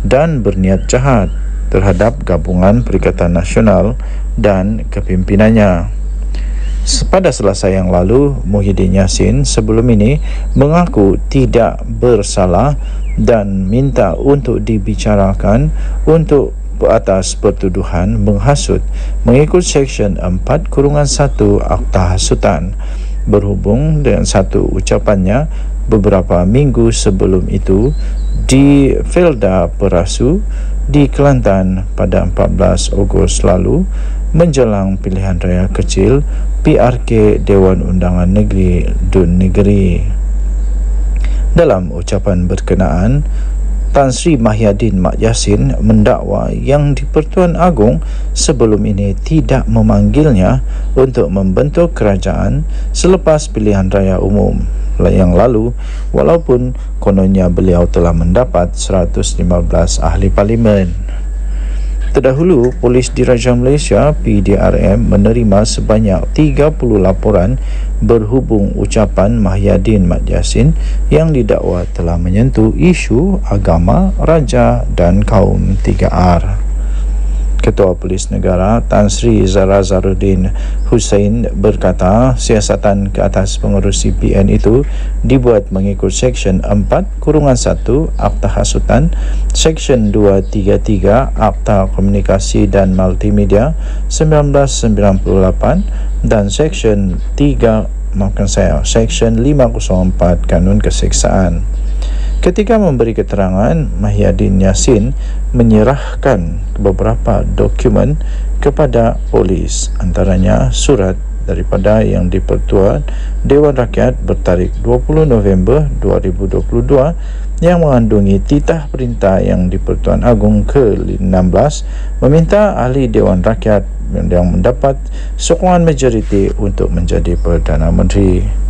dan berniat jahat terhadap gabungan Perikatan Nasional dan kepimpinannya. Pada Selasa yang lalu, Muhyiddin Yassin sebelum ini mengaku tidak bersalah dan minta untuk dibicarakan untuk atas pertuduhan menghasut mengikut Seksyen 4-1 Akta Hasutan. Berhubung dengan satu ucapannya beberapa minggu sebelum itu di Felda Perasu di Kelantan pada 14 Ogos lalu menjelang pilihan raya kecil PRK Dewan Undangan Negeri Dun Negeri. Dalam ucapan berkenaan, Tan Sri Mahyadin Mat Yassin mendakwa yang di-Pertuan Agong sebelum ini tidak memanggilnya untuk membentuk kerajaan selepas pilihan raya umum yang lalu, walaupun kononnya beliau telah mendapat 115 ahli parlimen. Terdahulu, Polis Diraja Malaysia PDRM menerima sebanyak 30 laporan berhubung ucapan Mahyadin Mat Yassin yang didakwa telah menyentuh isu agama, raja dan kaum 3R. Ketua Polis Negara Tan Sri Zara Zaruddin Hussein berkata siasatan ke atas pengurus CPN itu dibuat mengikut Seksyen 4-1 Akta Hasutan, Seksyen 233 Akta Komunikasi dan Multimedia 1998 dan Seksyen 504 Kanun Keseksaan. Ketika memberi keterangan, Mahyadin Yassin menyerahkan beberapa dokumen kepada polis, antaranya surat daripada Yang di-Pertuan Dewan Rakyat bertarikh 20 November 2022 yang mengandungi titah perintah Yang di-Pertuan Agong ke-16 meminta ahli Dewan Rakyat yang mendapat sokongan majoriti untuk menjadi Perdana Menteri.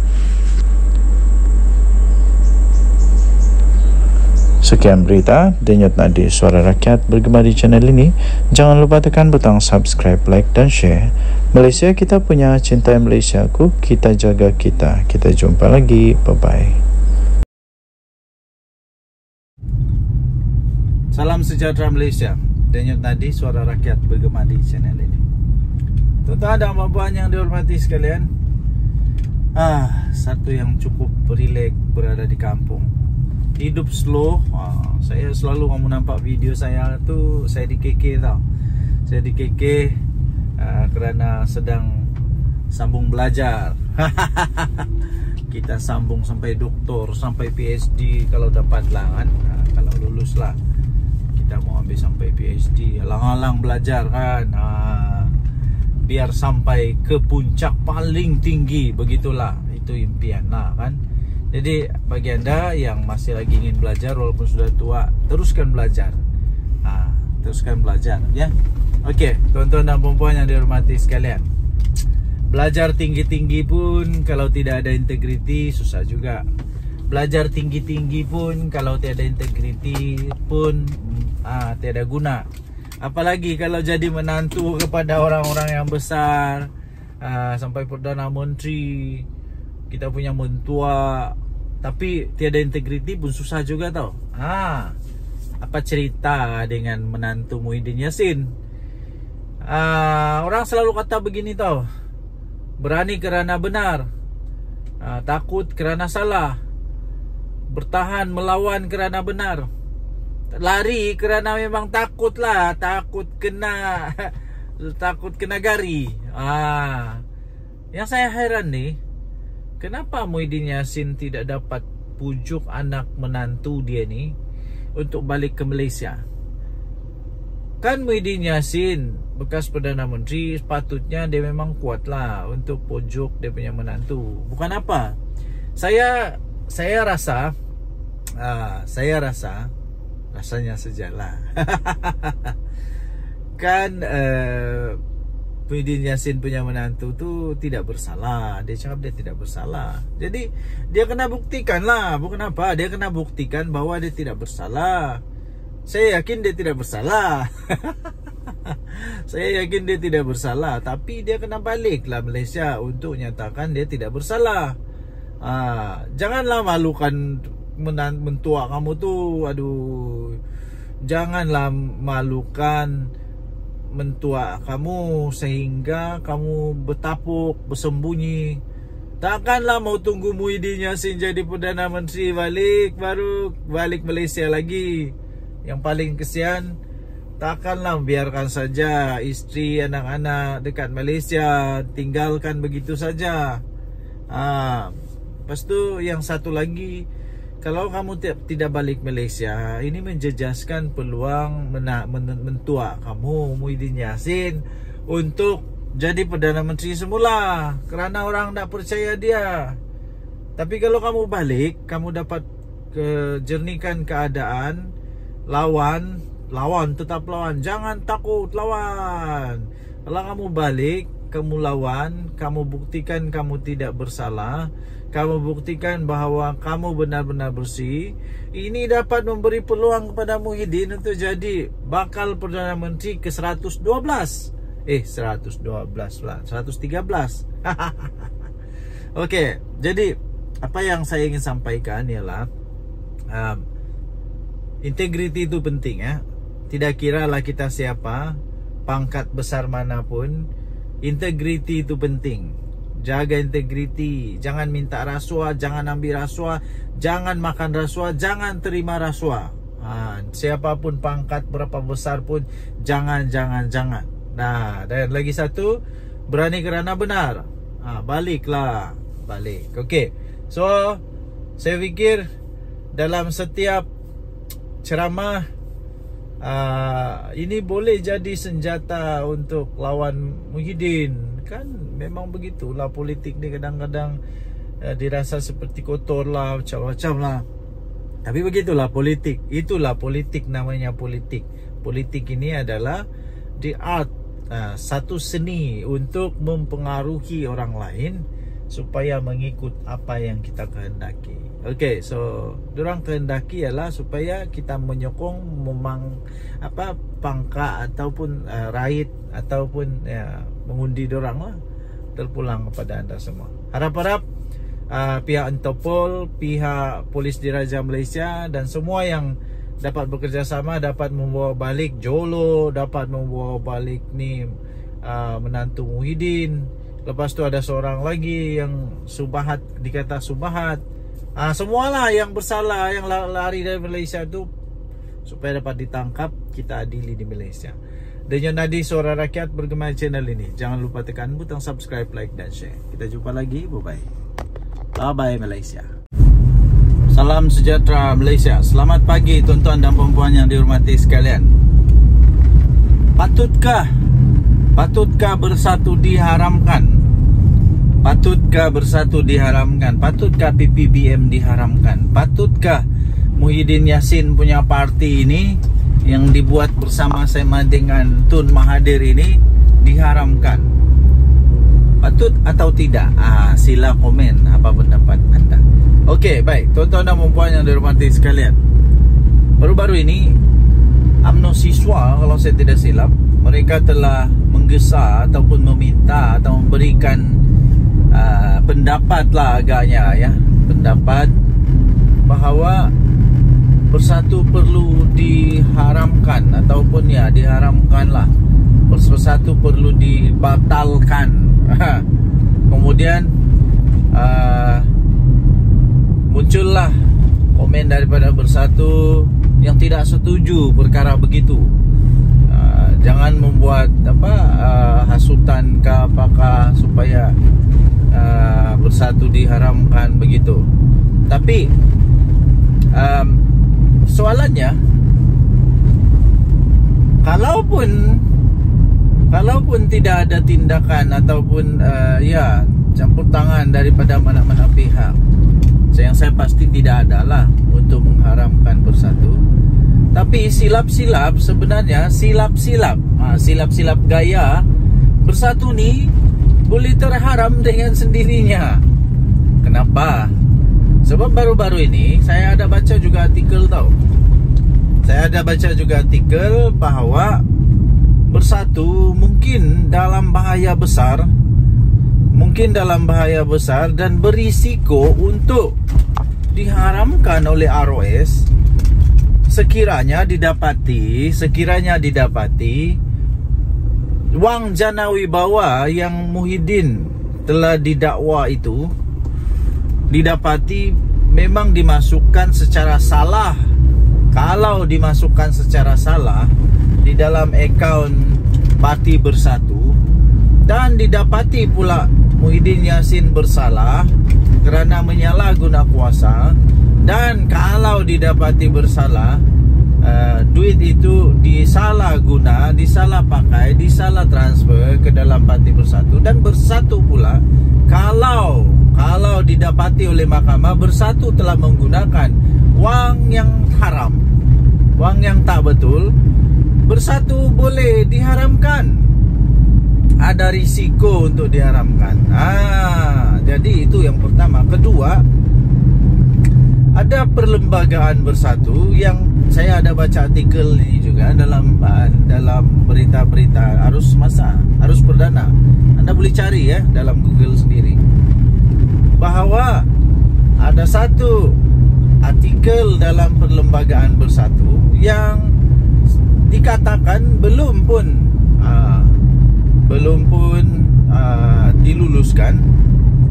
Sekian berita Denyut Nadi Suara Rakyat bergema di channel ini. Jangan lupa tekan butang subscribe, like dan share. Malaysia kita punya, cintai Malaysia ku, kita jaga kita. Kita jumpa lagi. Bye-bye. Salam sejahtera Malaysia. Denyut Nadi Suara Rakyat bergema di channel ini. Tuan-tuan dan puan yang dihormati sekalian, satu yang cukup rileks berada di kampung. Hidup slow. Saya selalu kamu nampak video saya tu, saya di KK tau. Saya di KK kerana sedang sambung belajar. Kita sambung sampai doktor, sampai PhD kalau dapat lah kan. Kalau lulus lah kita mau ambil sampai PhD. Alang-alang belajar kan. Biar sampai ke puncak paling tinggi, begitulah. Itu impian lah kan. Jadi bagi anda yang masih lagi ingin belajar walaupun sudah tua, teruskan belajar. Teruskan belajar ya. Okey, tuan-tuan dan puan yang dihormati sekalian. Belajar tinggi-tinggi pun kalau tidak ada integriti susah juga. Belajar tinggi-tinggi pun kalau tiada integriti pun tiada guna. Apalagi kalau jadi menantu kepada orang-orang yang besar, sampai Perdana Menteri, kita punya mentua, tapi tiada integriti pun susah juga tau. Apa cerita dengan menantu Muhyiddin Yassin? Orang selalu kata begini tau, berani kerana benar, takut kerana salah, bertahan melawan kerana benar, lari kerana memang takut lah, takut kena gari. Yang saya heran nih, kenapa Muhyiddin Yassin tidak dapat pujuk anak menantu dia ni untuk balik ke Malaysia? Kan Muhyiddin Yassin bekas Perdana Menteri, sepatutnya dia memang kuat lah untuk pujuk dia punya menantu. Bukan apa, saya rasa rasanya sajalah. Kan Muhyiddin Yassin punya menantu tu tidak bersalah. Dia cakap dia tidak bersalah. Jadi dia kena buktikan lah. Bukan apa, dia kena buktikan bahwa dia tidak bersalah. Saya yakin dia tidak bersalah. Saya yakin dia tidak bersalah. Tapi dia kena balik lah Malaysia untuk nyatakan dia tidak bersalah. Janganlah malukan mentua kamu tu. Aduh, janganlah malukan mentua kamu sehingga kamu bertapuk, bersembunyi. Takkanlah mau tunggu Muhyiddin Yassin jadi Perdana Menteri baru balik Malaysia lagi. Yang paling kesian, takkanlah biarkan saja isteri, anak-anak dekat Malaysia, tinggalkan begitu saja. Lepas tu yang satu lagi, kalau kamu tidak balik Malaysia, ini menjejaskan peluang mentua kamu Muhyiddin Yassin untuk jadi Perdana Menteri semula, kerana orang tak percaya dia. Tapi kalau kamu balik, kamu dapat jernihkan keadaan. Lawan, tetap lawan, jangan takut, lawan. Kalau kamu balik, kamu lawan, kamu buktikan kamu tidak bersalah, kamu buktikan bahawa kamu benar-benar bersih. Ini dapat memberi peluang kepada Muhyiddin untuk jadi bakal Perdana Menteri ke 112. 112 lah, 113. Okey, jadi apa yang saya ingin sampaikan ialah integriti itu penting ya. Tidak kiralah kita siapa, pangkat besar manapun, integriti itu penting. Jaga integriti, jangan minta rasuah, jangan ambil rasuah, jangan makan rasuah, jangan terima rasuah. Siapapun pangkat berapa besar pun jangan. Nah, dan lagi satu, berani kerana benar. Baliklah, balik. Okey. So, saya fikir dalam setiap ceramah ini boleh jadi senjata untuk lawan Muhyiddin. Kan memang begitulah politik ni, kadang-kadang dirasa seperti kotor lah, macam-macam lah. Tapi begitulah politik. Itulah politik, namanya politik. Politik ini adalah the art, satu seni untuk mempengaruhi orang lain supaya mengikut apa yang kita kehendaki. Okey, so dorang kehendaki ialah supaya kita menyokong pangkat ataupun raid ataupun mengundi dorang lah. Terpulang kepada anda semua. Harap-harap pihak Interpol, pihak Polis Diraja Malaysia dan semua yang dapat bekerjasama dapat membawa balik Jolo, dapat membawa balik ni menantu Muhyiddin. Lepas tu ada seorang lagi yang Subahat, dikata Subahat. Semualah yang bersalah, yang lari dari Malaysia tu, supaya dapat ditangkap, kita adili di Malaysia. Denyut Nadi Suara Rakyat bergema channel ini. Jangan lupa tekan butang subscribe, like dan share. Kita jumpa lagi. Bye-bye. Bye-bye Malaysia. Salam sejahtera Malaysia. Selamat pagi tuan-tuan dan puan-puan yang dihormati sekalian. Patutkah bersatu diharamkan? Patutkah bersatu diharamkan? Patutkah PPBM diharamkan? Patutkah Muhyiddin Yassin punya parti ini yang dibuat bersama sama dengan Tun Mahathir ini diharamkan? Patut atau tidak? Sila komen apa pendapat anda. Okey, baik tuan-tuan dan puan-puan yang dihormati sekalian. Baru-baru ini UMNO siswa, kalau saya tidak silap, mereka telah menggesa ataupun meminta atau memberikan pendapat lah agaknya ya, pendapat bahawa bersatu perlu diharamkan ataupun diharamkan lah, bersatu perlu dibatalkan. Kemudian muncullah komen daripada bersatu yang tidak setuju perkara begitu. Jangan membuat hasutan ke apakah supaya bersatu diharamkan begitu. Tapi soalannya, kalaupun tidak ada tindakan ataupun campur tangan daripada mana-mana pihak, yang saya pasti tidak ada lah untuk mengharamkan bersatu. Tapi silap-silap sebenarnya, silap-silap gaya bersatu ni boleh terharam dengan sendirinya. Kenapa? Sebab baru-baru ini saya ada baca juga artikel bahawa bersatu mungkin dalam bahaya besar, dan berisiko untuk diharamkan oleh ROS sekiranya didapati wang jana wibawa yang Muhyiddin telah didakwa itu didapati memang dimasukkan secara salah. Kalau dimasukkan secara salah di dalam akaun Parti Bersatu dan didapati pula Muhyiddin Yassin bersalah kerana menyalahguna kuasa, Dan kalau didapati bersalah, duit itu disalah guna, disalah pakai, disalah transfer ke dalam Parti Bersatu. Dan bersatu pula kalau didapati oleh mahkamah bersatu telah menggunakan wang yang haram, wang yang tak betul, bersatu boleh diharamkan. Ada risiko untuk diharamkan. Jadi itu yang pertama. Kedua, ada perlembagaan bersatu yang saya ada baca artikel ini juga dalam berita-berita arus masa, arus perdana. Anda boleh cari ya dalam Google sendiri, bahawa ada satu artikel dalam perlembagaan bersatu yang dikatakan belum pun diluluskan,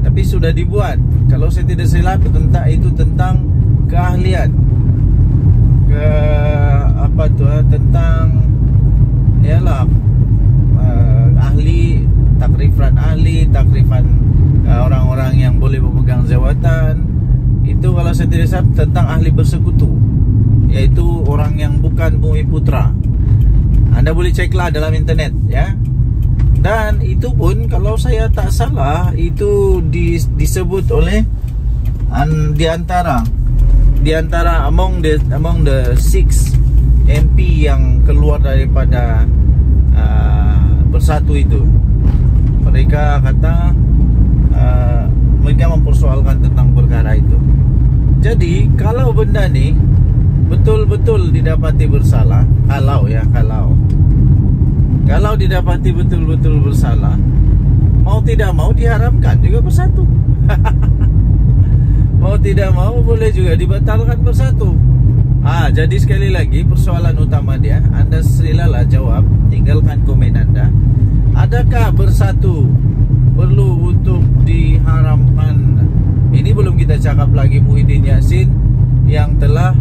tapi sudah dibuat. Kalau saya tidak silap tentang keahlian, tentang takrifan orang-orang yang boleh memegang jawatan. Itu kalau saya tidak salah tentang ahli bersekutu, yaitu orang yang bukan Bumi Putra. Anda boleh ceklah dalam internet ya. Dan itu pun kalau saya tak salah itu disebut oleh di antara among the 6 MP yang keluar daripada bersatu itu. Mereka kata mereka mempersoalkan tentang perkara itu. Jadi kalau benda ni betul-betul didapati bersalah, kalau didapati betul-betul bersalah, mau tidak mau diharamkan juga bersatu. Mau tidak mau boleh juga dibatalkan bersatu. Jadi sekali lagi persoalan utama dia, Anda silalah jawab, tinggalkan komen Anda. Adakah bersatu perlu untuk diharamkan? Ini belum kita cakap lagi Muhyiddin Yassin yang telah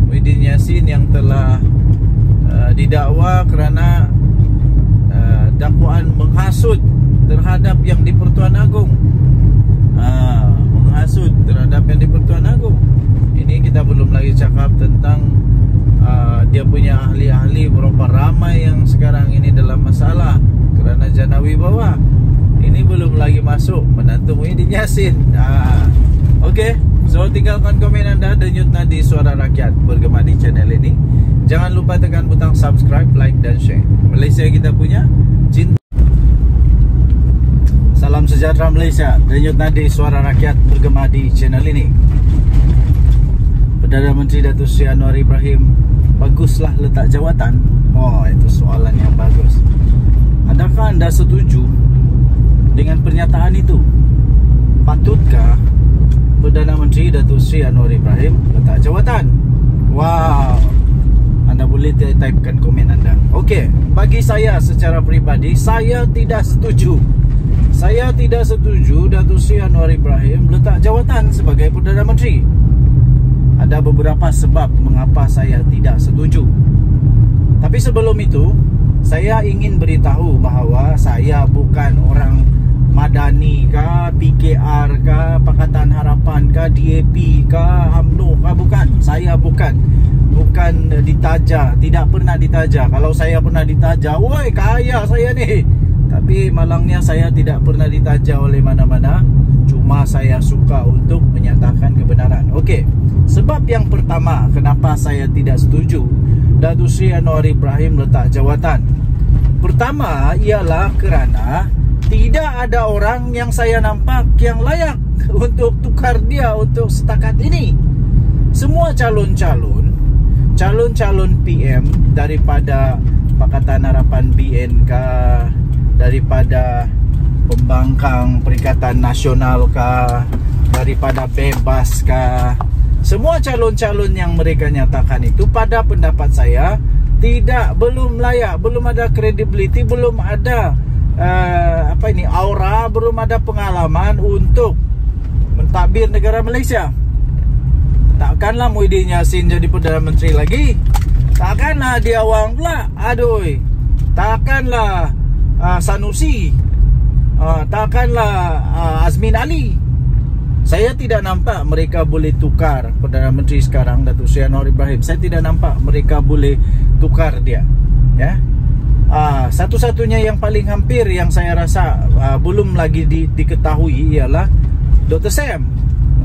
Muhyiddin Yassin yang telah didakwa kerana dakwaan menghasut terhadap yang di Pertuan Agong. Menghasut terhadap yang di Pertuan Agong. Ini kita belum lagi cakap tentang dia punya ahli-ahli, berapa ramai yang sekarang ini dalam masalah kerana janawi bawah. Ini belum lagi masuk menantu Muhyiddin Yassin. Okey, so tinggalkan komen Anda, denyut nadi suara rakyat bergema di channel ini. Jangan lupa tekan butang subscribe, like dan share. Malaysia kita punya, cinta. Salam sejahtera Malaysia, denyut nadi suara rakyat bergema di channel ini. Perdana Menteri Datuk Seri Anwar Ibrahim, baguslah letak jawatan. Itu soalan yang bagus. Adakah anda setuju dengan pernyataan itu? Patutkah Perdana Menteri Datuk Seri Anwar Ibrahim letak jawatan? Anda boleh typekan komen anda. Okey, bagi saya secara peribadi, saya tidak setuju. Saya tidak setuju Datuk Seri Anwar Ibrahim letak jawatan sebagai Perdana Menteri. Ada beberapa sebab mengapa saya tidak setuju. Tapi sebelum itu, saya ingin beritahu bahawa saya bukan orang Madani kah, PKR kah, Pakatan Harapan kah, DAP kah, UMNO kah, bukan. Saya bukan ditaja, tidak pernah ditaja. Kalau saya pernah ditaja, woi kaya saya ni. Tapi malangnya saya tidak pernah ditaja oleh mana-mana. Cuma saya suka untuk menyatakan kebenaran. Okey, sebab yang pertama kenapa saya tidak setuju Datuk Seri Anwar Ibrahim letak jawatan. Pertama ialah kerana tidak ada orang yang saya nampak yang layak untuk tukar dia untuk setakat ini. Semua calon-calon PM daripada Pakatan Harapan BN kah, daripada Pembangkang Perikatan Nasional kah, daripada Bebas kah, semua calon-calon yang mereka nyatakan itu pada pendapat saya belum layak, belum ada credibility, belum ada aura, belum ada pengalaman untuk mentadbir negara Malaysia. Takkanlah Muhyiddin Yassin jadi Perdana Menteri lagi. Takkanlah dia Wang pula. Takkanlah Sanusi. Takkanlah Azmin Ali. Saya tidak nampak mereka boleh tukar Perdana Menteri sekarang, Datuk Seri Anwar Ibrahim. Saya tidak nampak mereka boleh tukar dia, ya. Satu-satunya yang paling hampir yang saya rasa belum lagi diketahui ialah Dr. Sam,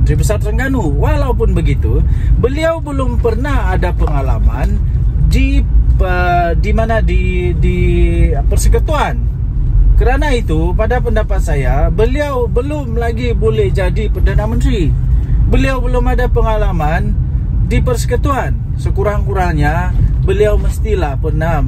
Menteri Besar Terengganu. Walaupun begitu, beliau belum pernah ada pengalaman di persekutuan. Kerana itu, pada pendapat saya, beliau belum lagi boleh jadi Perdana Menteri. Beliau belum ada pengalaman di persekutuan. Sekurang-kurangnya beliau mestilah pernah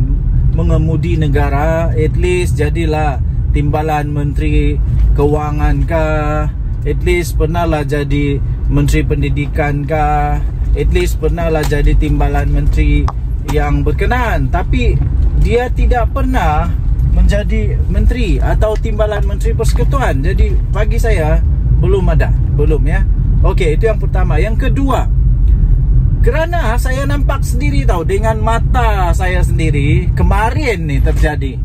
mengemudi negara, at least jadilah timbalan Menteri Kewangan kah, at least pernahlah jadi Menteri Pendidikan kah, at least pernahlah jadi timbalan Menteri yang berkenaan. Tapi dia tidak pernah menjadi menteri atau timbalan Menteri Persekutuan. Jadi bagi saya belum ada, belum, ya. Okey, itu yang pertama. Yang kedua, kerana saya nampak sendiri tahu dengan mata saya sendiri kemarin ni terjadi.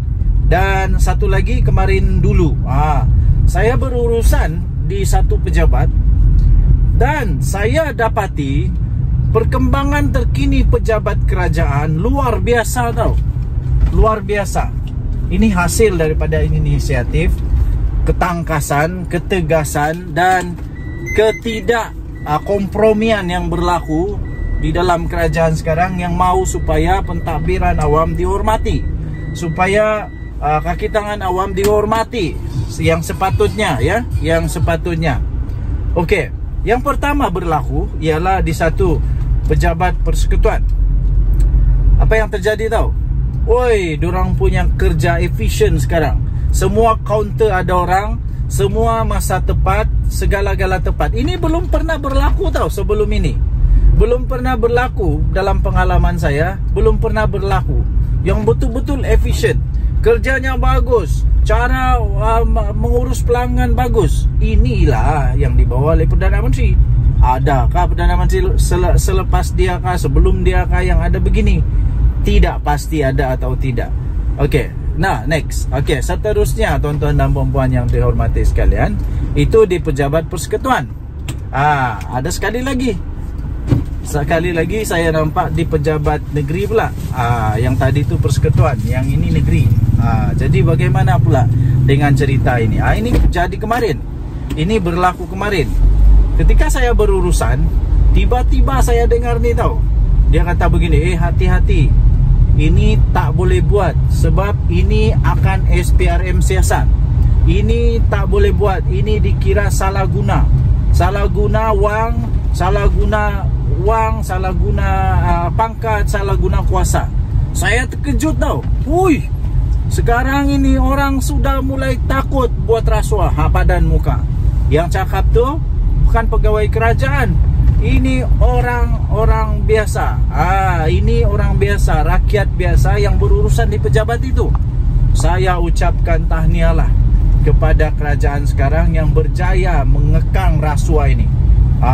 Dan satu lagi kemarin dulu, saya berurusan di satu pejabat dan saya dapati perkembangan terkini pejabat kerajaan luar biasa tahu. Luar biasa. Ini hasil daripada inisiatif, ketangkasan, ketegasan dan kompromian yang berlaku di dalam kerajaan sekarang yang mau supaya pentadbiran awam dihormati, supaya kaki tangan awam dihormati yang sepatutnya, ya, yang sepatutnya. Okey, yang pertama berlaku ialah di satu pejabat persekutuan. Apa yang terjadi tahu? Oi, dorang punya kerja efisien sekarang. Semua kaunter ada orang, semua masa tepat, segala-gala tepat. Ini belum pernah berlaku tahu sebelum ini. Belum pernah berlaku dalam pengalaman saya, belum pernah berlaku. Yang betul-betul efisien. Kerjanya bagus, cara mengurus pelanggan bagus. Inilah yang dibawa oleh Perdana Menteri. Adakah Perdana Menteri selepas dia kah, sebelum dia kah yang ada begini? Tidak pasti ada atau tidak. Okey, nah next. Okey, seterusnya tuan-tuan dan puan-puan yang dihormati sekalian, itu di pejabat persekutuan. Ada sekali lagi saya nampak di pejabat negeri pula. Yang tadi tu persekutuan, yang ini negeri. Jadi bagaimana pula dengan cerita ini? Ini jadi kemarin. Ini berlaku kemarin. Ketika saya berurusan, tiba-tiba saya dengar ni tahu. Dia kata begini, hati-hati. Ini tak boleh buat sebab ini akan SPRM siasat. Ini tak boleh buat, ini dikira salah guna. Salah guna wang, salah guna pangkat, salah guna kuasa. Saya terkejut tau. Hui, sekarang ini orang sudah mulai takut buat rasuah. Padan muka. Yang cakap tu bukan pegawai kerajaan. Ini orang biasa. Ini orang biasa, rakyat biasa yang berurusan di pejabat itu. Saya ucapkan tahniahlah kepada kerajaan sekarang yang berjaya mengekang rasuah ini.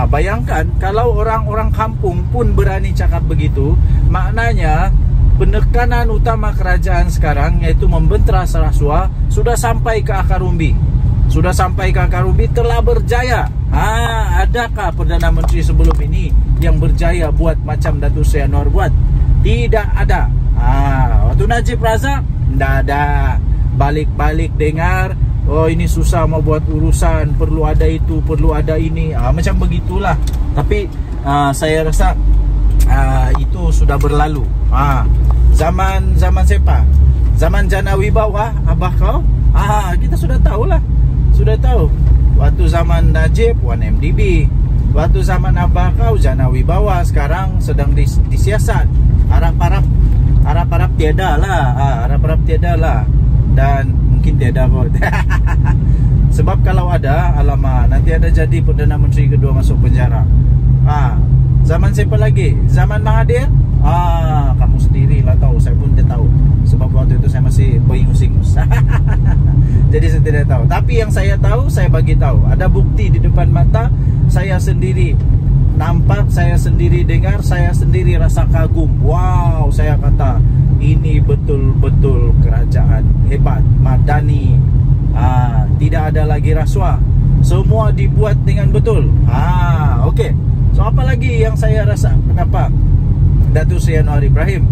Bayangkan kalau orang-orang kampung pun berani cakap begitu, maknanya penekanan utama kerajaan sekarang, iaitu membenteras rasuah, sudah sampai ke akar umbi. Sudah sampai ke akar umbi, telah berjaya. Adakah Perdana Menteri sebelum ini yang berjaya buat macam Datuk Seri Anwar buat? Tidak ada. Waktu Najib Razak, tidak ada. Balik-balik dengar, oh ini susah mau buat urusan, perlu ada itu, perlu ada ini, macam begitulah. Tapi saya rasa itu sudah berlalu. Zaman siapa? Zaman Jana Wibawa, abah kau? Kita sudah tahu lah. Sudah tahu. Waktu zaman Najib 1MDB, waktu zaman abah kau Jana Wibawa, sekarang sedang disiasat. Harap-harap tiada lah. Harap-harap tiada lah. Dan mungkin tiada kot. Sebab kalau ada, alamak, nanti ada jadi Perdana Menteri kedua masuk penjara. Zaman siapa lagi? Zaman Mahathir? Kamu sendirilah tahu. Saya pun tidak tahu. Sebab waktu itu saya masih beringus-ingus. Jadi saya tidak tahu. Tapi yang saya tahu, saya bagi tahu. Ada bukti di depan mata. Saya sendiri nampak, saya sendiri dengar, saya sendiri rasa kagum. Wow, saya kata ini betul-betul kerajaan hebat, madani. Tidak ada lagi rasuah. semua dibuat dengan betul. Okey. So apa lagi yang saya rasa kenapa Datuk Seri Anwar Ibrahim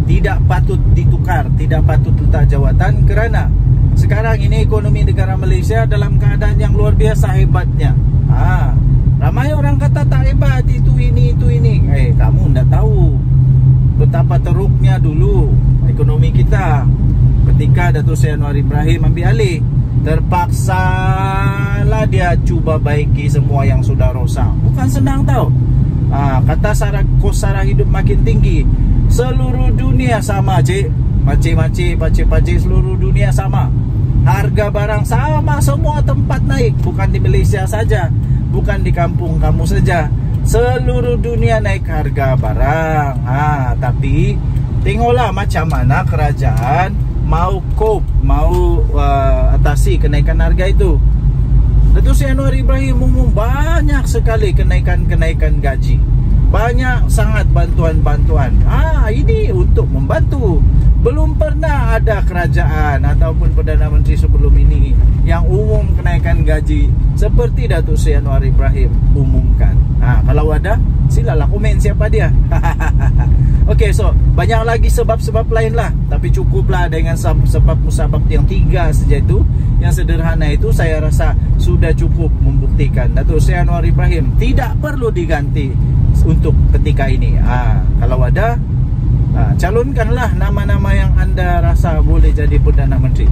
tidak patut ditukar, tidak patut letak jawatan, kerana sekarang ini ekonomi negara Malaysia dalam keadaan yang luar biasa hebatnya. Ramai orang kata tak hebat, itu ini. Kamu tidak tahu betapa teruknya dulu ekonomi kita ketika Datuk Seri Anwar Ibrahim ambil alih. Terpaksalah dia cuba baiki semua yang sudah rosak. Bukan senang tau. Kata kos sara hidup makin tinggi. Seluruh dunia sama, cik. Pakcik seluruh dunia sama. Harga barang sama, semua tempat naik. Bukan di Malaysia saja, bukan di kampung kamu saja. Seluruh dunia naik harga barang. Tapi tengoklah macam mana kerajaan mau cope, mau atasi kenaikan harga itu. Datuk Seri Anwar Ibrahim umum banyak sekali kenaikan gaji. Banyak sangat bantuan-bantuan. Ini untuk membantu. Belum pernah ada kerajaan ataupun Perdana Menteri sebelum ini yang umum kenaikan gaji seperti Datuk Seri Anwar Ibrahim umumkan. Kalau ada, silalah komen siapa dia. Okey, so banyak lagi sebab-sebab lain lah, tapi cukuplah dengan sebab-sebab yang 3 saja itu. Yang sederhana itu saya rasa sudah cukup membuktikan Datuk Seri Anwar Ibrahim tidak perlu diganti untuk ketika ini. Kalau ada, calonkanlah nama-nama yang anda rasa boleh jadi Perdana Menteri.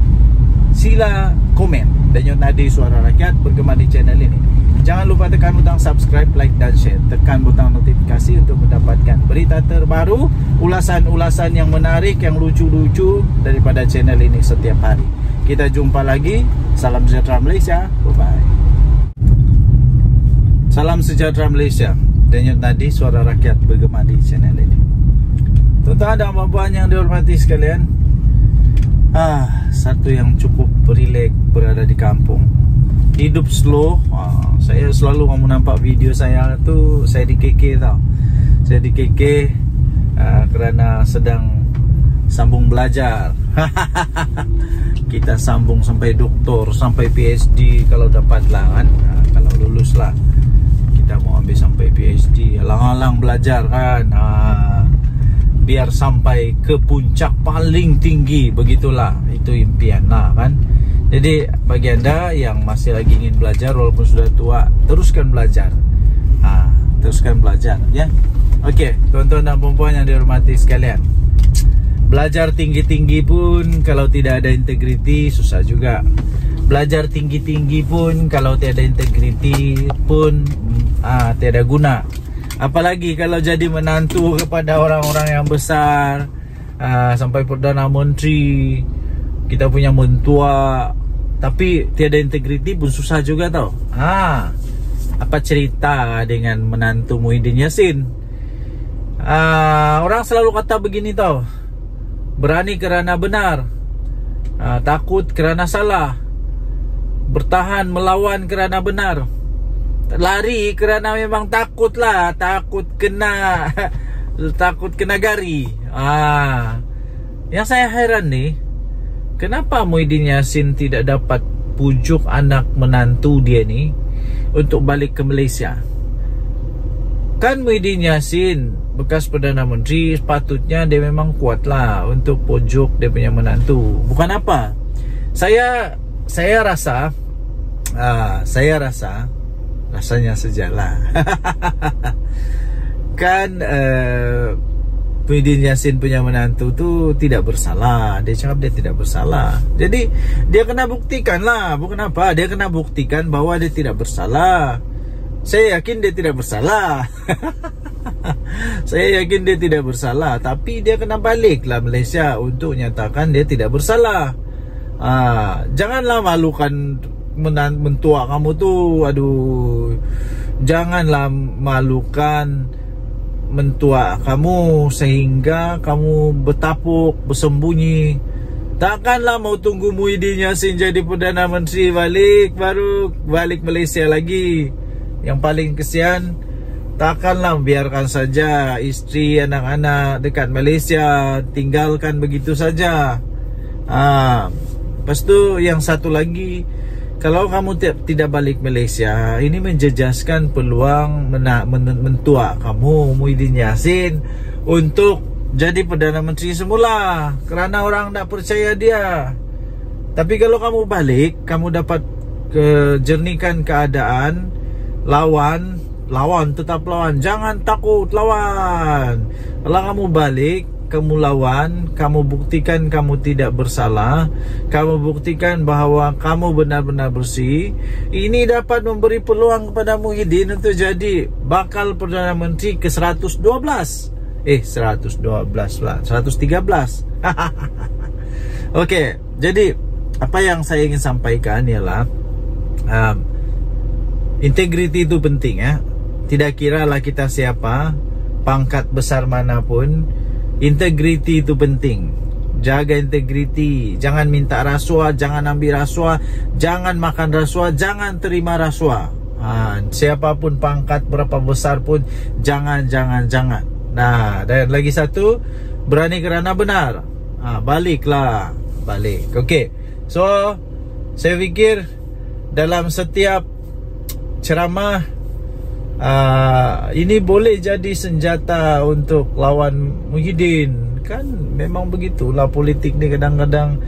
Sila komen. Denyut Nadi Suara Rakyat bergema di channel ini. Jangan lupa tekan butang subscribe, like dan share. Tekan butang notifikasi untuk mendapatkan berita terbaru, ulasan-ulasan yang menarik, yang lucu-lucu daripada channel ini setiap hari. Kita jumpa lagi. Salam sejahtera Malaysia. Bye-bye. Salam sejahtera Malaysia. Denyut Nadi Suara Rakyat bergema di channel ini. Tuan-tuan dan puan-puan yang dihormati sekalian, satu yang cukup rileks berada di kampung. Hidup slow. Saya selalu kamu nampak video saya tu, saya di KK tau. Saya di KK kerana sedang sambung belajar. Kita sambung sampai doktor, sampai PhD kalau dapatlah kan. Kalau lulus lah, kita mau ambil sampai PhD. Alang-alang belajar kan. Biar sampai ke puncak paling tinggi. Begitulah, itu impian lah kan. Jadi bagi anda yang masih lagi ingin belajar walaupun sudah tua, teruskan belajar. Teruskan belajar ya. Okey, tuan-tuan dan puan-puan yang dihormati sekalian, belajar tinggi-tinggi pun kalau tidak ada integriti susah juga. Belajar tinggi-tinggi pun kalau tiada integriti pun tiada guna. Apalagi kalau jadi menantu kepada orang-orang yang besar, sampai Perdana Menteri, kita punya mentua, tapi tiada integriti pun susah juga tau. Apa cerita dengan menantu Muhyiddin Yassin? Orang selalu kata begini tau, berani kerana benar, takut kerana salah, bertahan melawan kerana benar, lari kerana memang takut lah, takut kena gari. Yang saya heran nih, kenapa Muhyiddin Yassin tidak dapat pujuk anak menantu dia ni untuk balik ke Malaysia? Kan Muhyiddin Yassin bekas Perdana Menteri, sepatutnya dia memang kuat lah untuk pujuk dia punya menantu. Bukan apa, saya rasa rasanya sajalah. Kan Muhyiddin Yassin punya menantu tu tidak bersalah. Dia cakap dia tidak bersalah. Jadi dia kena buktikan lah. Bukan apa, dia kena buktikan bahwa dia tidak bersalah. Saya yakin dia tidak bersalah. Saya yakin dia tidak bersalah. Tapi dia kena balik lah Malaysia untuk nyatakan dia tidak bersalah. Janganlah malukan mentua kamu tu. Aduh, janganlah malukan mentua kamu sehingga kamu bertapuk, bersembunyi. Takkanlah mau tunggu Muhyiddin Yassin jadi Perdana Menteri balik, baru balik Malaysia lagi. Yang paling kesian, takkanlah biarkan saja isteri, anak-anak dekat Malaysia, tinggalkan begitu saja. Lepas tu yang satu lagi, kalau kamu tidak balik Malaysia, ini menjejaskan peluang mentua kamu Muhyiddin Yassin untuk jadi Perdana Menteri semula, kerana orang tak percaya dia. Tapi kalau kamu balik, kamu dapat jernihkan keadaan. Lawan, tetap lawan, jangan takut, lawan. Kalau kamu balik, kamu lawan, kamu buktikan kamu tidak bersalah, kamu buktikan bahawa kamu benar-benar bersih. Ini dapat memberi peluang kepada Muhyiddin untuk jadi bakal Perdana Menteri ke 112. 112 lah, 113. Okey, jadi apa yang saya ingin sampaikan ialah integriti itu penting ya. Tidak kiralah kita siapa, pangkat besar manapun, integriti itu penting. Jaga integriti, jangan minta rasuah, jangan ambil rasuah, jangan makan rasuah, jangan terima rasuah. Siapapun pangkat berapa besar pun jangan. Nah, dan lagi satu, berani kerana benar. Baliklah, balik. Okey. So, saya fikir dalam setiap ceramah ini boleh jadi senjata untuk lawan Muhyiddin. Kan memang begitulah politik ni, kadang-kadang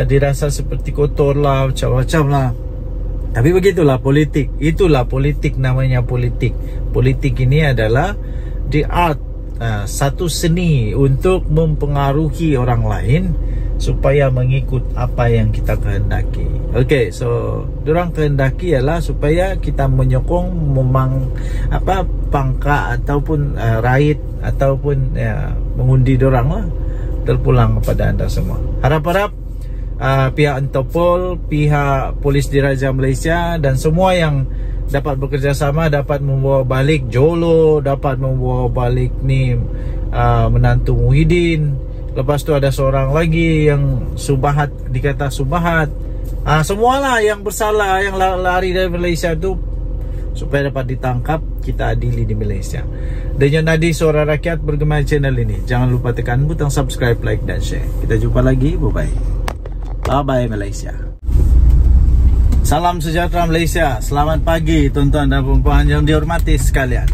dirasa seperti kotor lah, macam-macam lah. Tapi begitulah politik. Itulah politik, namanya politik. Politik ini adalah the art, satu seni untuk mempengaruhi orang lain supaya mengikut apa yang kita kehendaki. Okey, so dorang kehendaki ialah supaya kita menyokong pangkat ataupun raid ataupun mengundi dorang lah, terpulang kepada anda semua. Harap-harap pihak Interpol, pihak Polis Diraja Malaysia dan semua yang dapat bekerjasama dapat membawa balik Jolo, dapat membawa balik ni menantu Muhyiddin. Lepas tu ada seorang lagi yang Subahat, dikata Subahat. Semualah yang bersalah, yang lari dari Malaysia tu, supaya dapat ditangkap, kita adili di Malaysia. Denyut Nadi Suara Rakyat bergema channel ini. Jangan lupa tekan butang subscribe, like dan share. Kita jumpa lagi, bye-bye. Bye-bye Malaysia. Salam sejahtera Malaysia. Selamat pagi tuan-tuan dan puan-puan yang dihormati sekalian.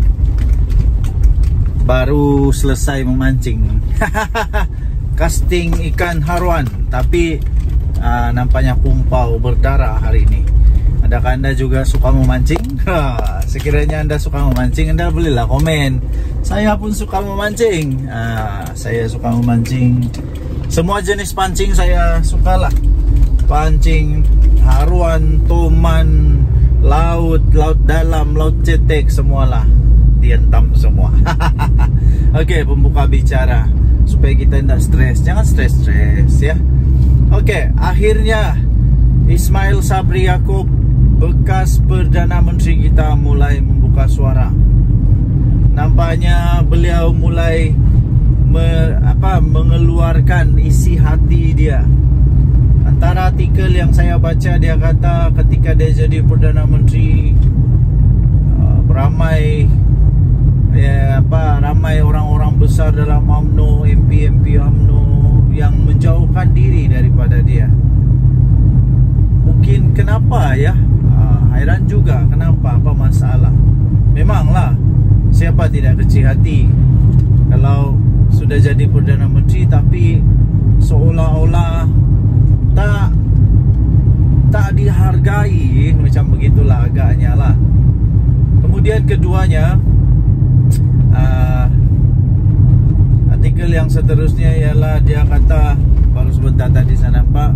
Baru selesai memancing. Casting ikan haruan, tapi nampaknya kumpau berdarah hari ini. Adakah anda juga suka memancing? Sekiranya anda suka memancing, anda bolehlah komen. Saya pun suka memancing. Saya suka memancing. Semua jenis pancing saya sukalah. Pancing haruan, toman, laut dalam, laut cetek, semualah dihentam semua. Okey, pembuka bicara supaya kita tidak stres. Jangan stres ya. Okey, akhirnya Ismail Sabri Yaakob, bekas Perdana Menteri kita, mulai membuka suara. Nampaknya beliau mulai mengeluarkan isi hati dia. Antara artikel yang saya baca, dia kata ketika dia jadi Perdana Menteri, ramai orang-orang besar dalam UMNO, MP UMNO yang menjauhkan diri daripada dia. Mungkin kenapa ya? Hairan juga kenapa, apa masalah? Memanglah, siapa tidak kecil hati kalau sudah jadi Perdana Menteri tapi seolah-olah tak dihargai, macam begitulah agaknya lah. Kemudian keduanya, artikel yang seterusnya ialah dia kata, baru sebentar tadi saya nampak,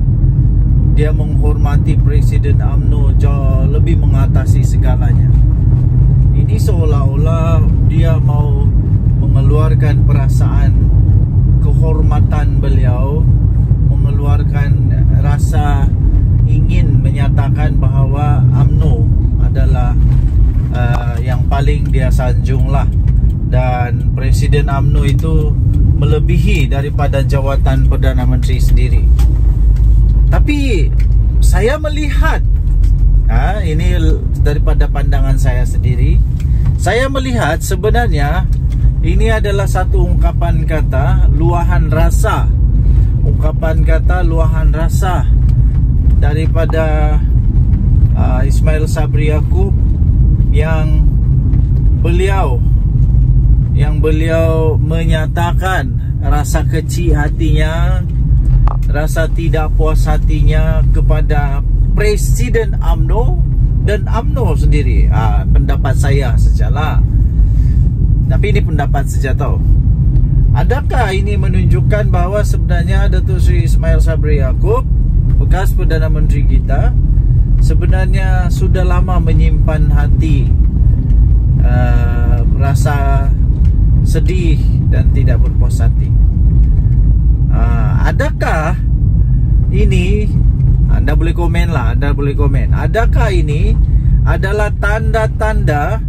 dia menghormati Presiden UMNO jauh lebih mengatasi segalanya. Ini seolah-olah dia mau mengeluarkan perasaan kehormatan beliau, mengeluarkan rasa ingin menyatakan bahawa UMNO adalah yang paling dia sanjung lah. Dan Presiden UMNO itu melebihi daripada jawatan Perdana Menteri sendiri. Tapi saya melihat, ini daripada pandangan saya sendiri, saya melihat sebenarnya ini adalah satu ungkapan kata luahan rasa. Ungkapan kata luahan rasa daripada Ismail Sabri Yaakob yang beliau menyatakan rasa kecil hatinya, rasa tidak puas hatinya kepada Presiden UMNO dan UMNO sendiri. Pendapat saya sajalah, tapi ini pendapat saja tau. Adakah ini menunjukkan bahawa sebenarnya Datuk Seri Ismail Sabri Yaakob, bekas Perdana Menteri kita, sebenarnya sudah lama menyimpan hati rasa sedih dan tidak berpuas hati? Adakah ini, anda boleh komen lah, anda boleh komen, adakah ini adalah tanda-tanda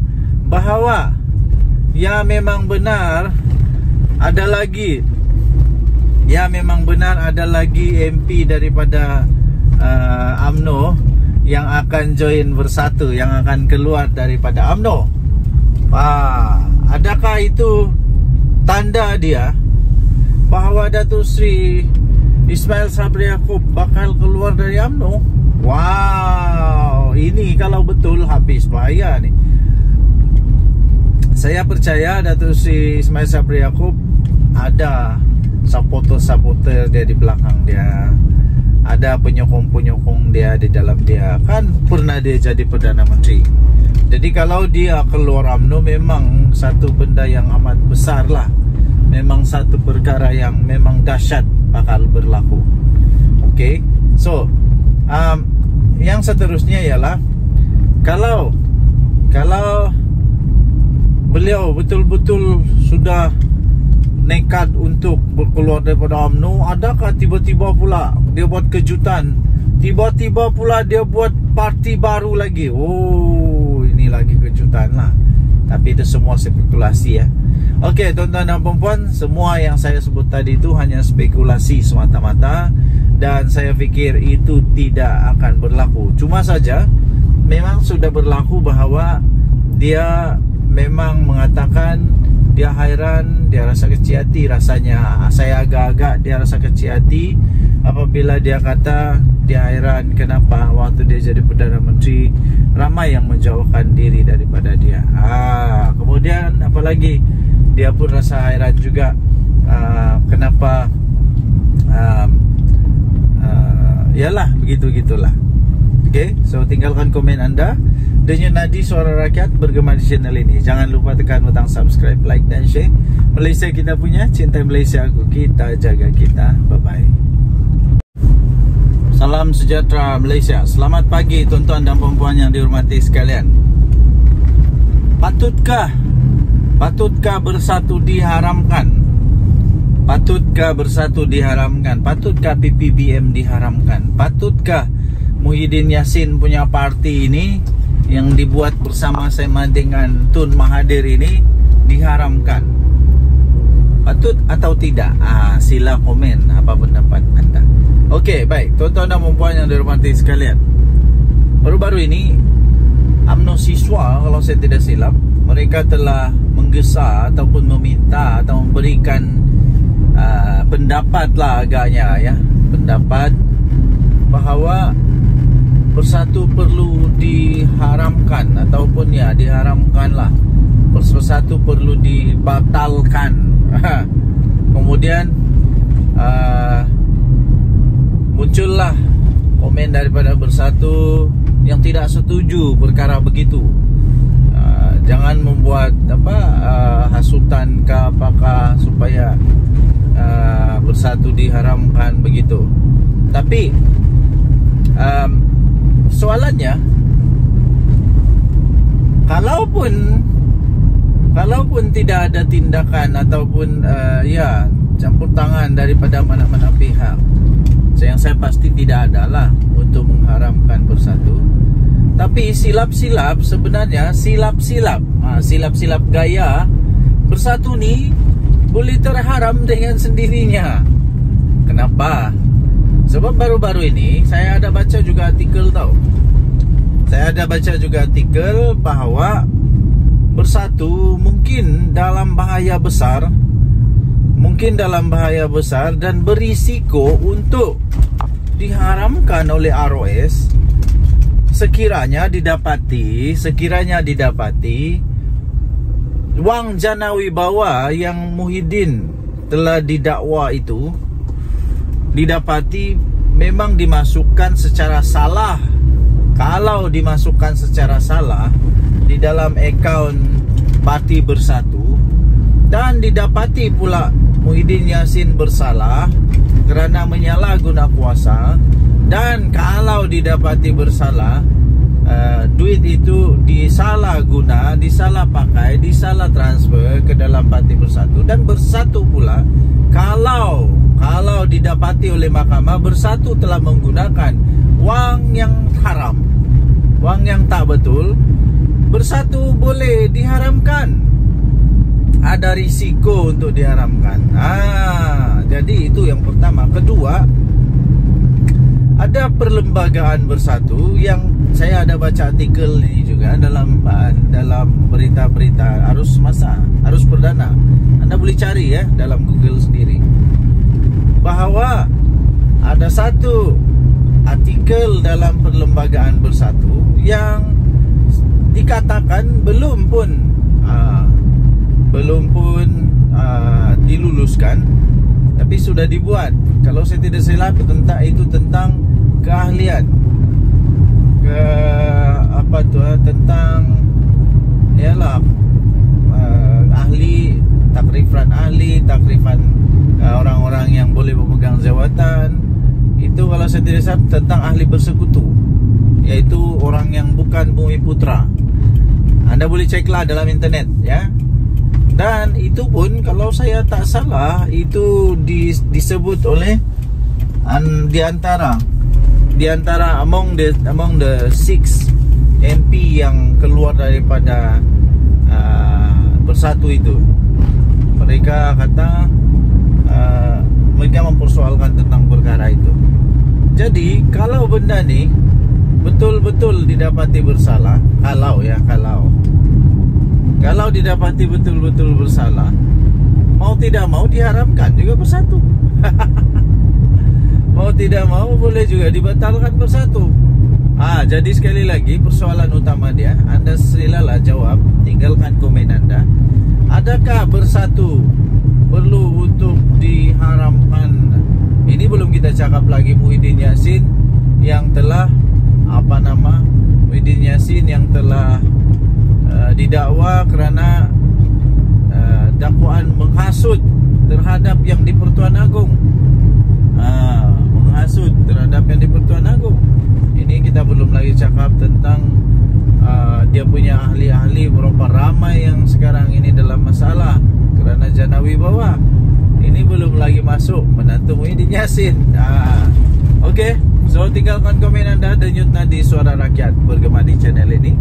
bahawa ya memang benar ada lagi MP daripada UMNO yang akan join Bersatu, yang akan keluar daripada UMNO? Adakah itu tanda dia bahawa Datuk Seri Ismail Sabri Yaakob bakal keluar dari UMNO? Wow, ini kalau betul habis bahaya nih. Saya percaya Datuk Seri Ismail Sabri Yaakob ada supporter-supporter dia di belakang dia, ada penyokong-penyokong dia di dalam dia. Kan pernah dia jadi Perdana Menteri. Jadi kalau dia keluar UMNO memang satu benda yang amat besar lah, memang satu perkara yang memang dahsyat bakal berlaku. Okay, so yang seterusnya ialah kalau beliau betul-betul sudah nekat untuk berkeluar daripada UMNO, adakah tiba-tiba pula dia buat kejutan, tiba-tiba pula dia buat parti baru lagi? Oh, ini lagi kejutan lah. Tapi itu semua spekulasi ya. Okey, tuan-tuan dan puan-puan, semua yang saya sebut tadi itu hanya spekulasi semata-mata, dan saya fikir itu tidak akan berlaku. Cuma saja memang sudah berlaku bahawa dia memang mengatakan dia hairan, dia rasa kecil hati rasanya. Saya agak-agak dia rasa kecil hati apabila dia kata dia hairan kenapa waktu dia jadi Perdana Menteri ramai yang menjauhkan diri daripada dia. Kemudian apalagi dia pun rasa hairan juga kenapa yalah begitu-gitulah. Okay, so tinggalkan komen anda. Denyut nadi suara rakyat bergema di channel ini. Jangan lupa tekan butang subscribe, like dan share. Malaysia kita punya, cinta Malaysia aku, kita jaga kita. Bye-bye. Salam sejahtera Malaysia. Selamat pagi tuan-tuan dan puan-puan yang dihormati sekalian. Patutkah bersatu diharamkan? Patutkah bersatu diharamkan? Patutkah PPBM diharamkan? Patutkah Muhyiddin Yassin punya parti ini yang dibuat bersama-sama dengan Tun Mahathir ini diharamkan? Patut atau tidak? Sila komen apa pendapat anda. Okey, baik tuan-tuan dan puan-puan yang dihormati sekalian. Baru-baru ini UMNO siswa, kalau saya tidak silap, mereka telah menggesa ataupun meminta atau memberikan pendapat lah agaknya ya, pendapat bahawa Bersatu perlu diharamkan ataupun ya diharamkanlah, Bersatu perlu dibatalkan. Kemudian muncullah komen daripada Bersatu yang tidak setuju perkara begitu. Jangan membuat hasutan ke apakah supaya Bersatu diharamkan begitu. Tapi soalannya, kalaupun tidak ada tindakan ataupun ya campur tangan daripada mana-mana pihak, yang saya pasti tidak adalah untuk mengharamkan Bersatu. Tapi silap-silap sebenarnya, silap-silap gaya Bersatu ni boleh terharam dengan sendirinya. Kenapa? Sebab baru-baru ini saya ada baca juga artikel tau. Saya ada baca juga artikel bahawa Bersatu mungkin dalam bahaya besar, dan berisiko untuk diharamkan oleh ROS sekiranya didapati wang janawi bawa yang Muhyiddin telah didakwa itu didapati memang dimasukkan secara salah. Kalau dimasukkan secara salah di dalam akaun Parti Bersatu dan didapati pula Muhyiddin Yassin bersalah kerana menyalahguna kuasa, dan kalau didapati bersalah duit itu disalah pakai, disalah transfer ke dalam Parti Bersatu, dan Bersatu pula kalau didapati oleh mahkamah Bersatu telah menggunakan wang yang haram, wang yang tak betul, Bersatu boleh diharamkan. Ada risiko untuk diharamkan. Jadi itu yang pertama. Kedua, ada perlembagaan Bersatu yang saya ada baca artikel ini juga dalam berita-berita arus perdana. Anda boleh cari ya dalam Google sendiri, bahawa ada satu artikel dalam perlembagaan Bersatu yang dikatakan belum pun diluluskan, tapi sudah dibuat. Kalau saya tidak silap tentang keahlian tentang takrifan orang-orang yang boleh memegang jawatan. Itu kalau saya tidak salah tentang ahli bersekutu, yaitu orang yang bukan Bumi Putra. Anda boleh ceklah dalam internet ya. Dan itu pun kalau saya tak salah itu disebut oleh di antara among the 6 MP yang keluar daripada Bersatu itu. Mereka kata mereka mempersoalkan tentang perkara itu. Jadi kalau benda ni betul-betul didapati bersalah, kalau didapati betul-betul bersalah, mau tidak mau diharamkan juga Bersatu. Mau tidak mau boleh juga dibatalkan Bersatu. Jadi sekali lagi persoalan utama dia, Anda silalah jawab, tinggalkan komen Anda. Adakah Bersatu perlu untuk diharamkan? Ini belum kita cakap lagi Muhyiddin Yassin yang telah didakwa kerana dakwaan menghasut terhadap yang di Pertuan Agong. Menghasut terhadap yang di Pertuan Agong. Ini kita belum lagi cakap tentang dia punya ahli-ahli, berapa ramai yang sekarang ini dalam masalah kerana janawi bawa. Ini belum lagi masuk menantu Muhyiddin Yassin. Okey, so tinggalkan komen Anda, denyut nadi Suara Rakyat bergema di channel ini.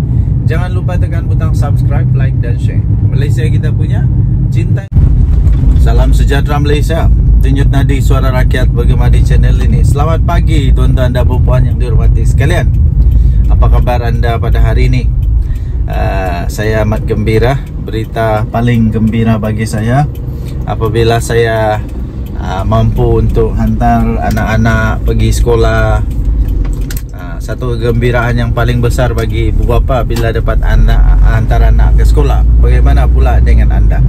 Jangan lupa tekan butang subscribe, like dan share. Malaysia kita punya, cinta. Salam sejahtera Malaysia. Denyut nadi Suara Rakyat bergema di channel ini. Selamat pagi tuan-tuan dan puan yang dihormati sekalian. Apa kabar anda pada hari ini? Saya amat gembira. Berita paling gembira bagi saya apabila saya mampu untuk hantar anak-anak pergi sekolah. Satu kegembiraan yang paling besar bagi ibu bapa bila dapat hantar anak ke sekolah. Bagaimana pula dengan anda?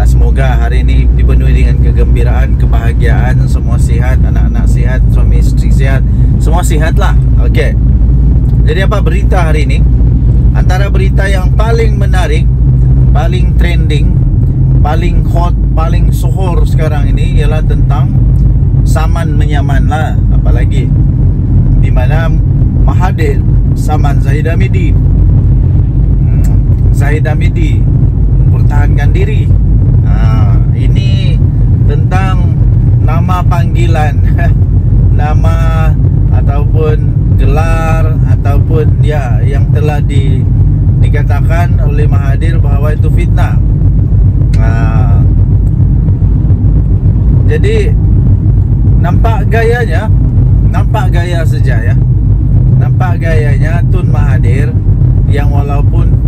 Semoga hari ini dipenuhi dengan kegembiraan, kebahagiaan, semua sihat, anak-anak sihat, suami isteri sihat, semua sihatlah. Okey. Jadi apa berita hari ini? Antara berita yang paling menarik, paling trending, paling hot, paling sohor sekarang ini ialah tentang saman menyaman lah, apalagi di mana Mahathir saman Zahid Hamidi. Zahid Hamidi mempertahankan diri. Ini tentang nama panggilan, nama ataupun gelar ataupun ya yang telah dikatakan oleh Mahathir bahawa itu fitnah. Jadi nampak gayanya, nampak gaya saja ya. Nampak gayanya Tun Mahathir yang walaupun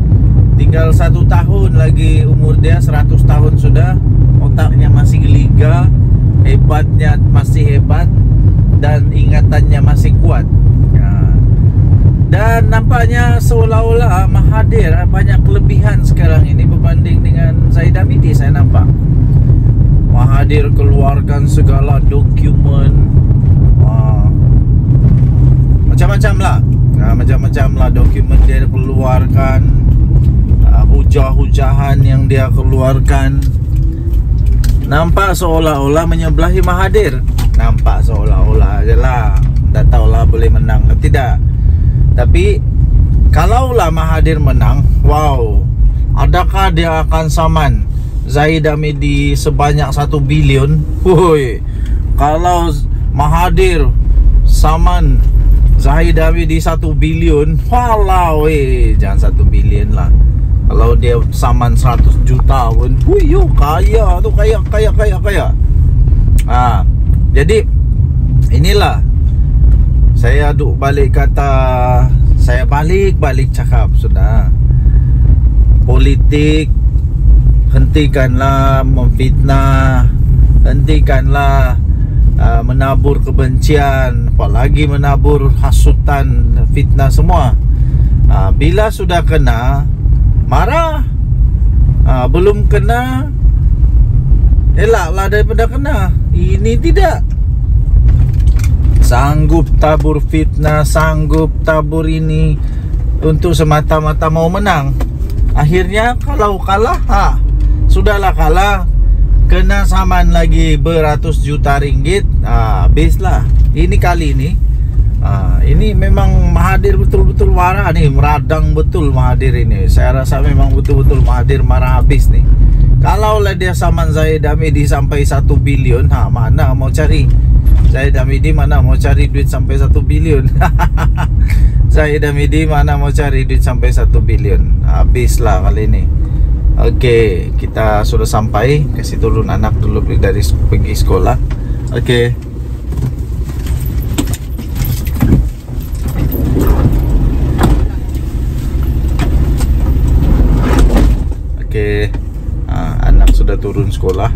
tinggal 1 tahun lagi umur dia, 100 tahun sudah, otaknya masih geliga, hebatnya masih hebat dan ingatannya masih kuat. Dan nampaknya seolah-olah Mahathir banyak kelebihan sekarang ini berbanding dengan Zahid Hamidi. Saya nampak Mahathir keluarkan segala dokumen, macam-macam lah, macam-macam lah dokumen dia keluarkan, hujah-hujahan yang dia keluarkan. Nampak seolah-olah menyebelahi Mahathir. Nampak seolah-olah je lah. Tak tahulah boleh menang atau tidak. Tapi kalaulah Mahathir menang, wow, adakah dia akan saman Zahid Hamidi sebanyak 1 bilion? Woi, kalau Mahathir saman Zahid Hamidi 1 bilion, walau jangan 1 bilion lah. Kalau dia saman 100 juta pun, yo kaya tu, kaya. Jadi inilah saya duk balik kata, saya balik cakap sudah. Politik, hentikanlah memfitnah, hentikanlah menabur kebencian, apalagi menabur hasutan, fitnah semua. Bila sudah kena, marah. Belum kena, elaklah daripada kena. Ini tidak. Sanggup tabur fitnah, sanggup tabur ini untuk semata-mata mau menang. Akhirnya kalau kalah, sudahlah kalah, kena saman lagi beratus juta ringgit. Habislah. Ini kali ini ini memang Mahathir betul-betul marah nih, meradang betul Mahathir ini. Saya rasa memang betul-betul Mahathir marah habis nih. Kalaulah dia saman Zahid Hamidi sampai 1 bilion, mana mau cari Zahid Hamidi, mana mau cari duit sampai 1 bilion. Zahid Hamidi mana mau cari duit sampai 1 bilion. Habislah kali ini. Oke, kita sudah sampai. Kasih turun anak dulu dari pergi sekolah. Oke. Anak sudah turun sekolah.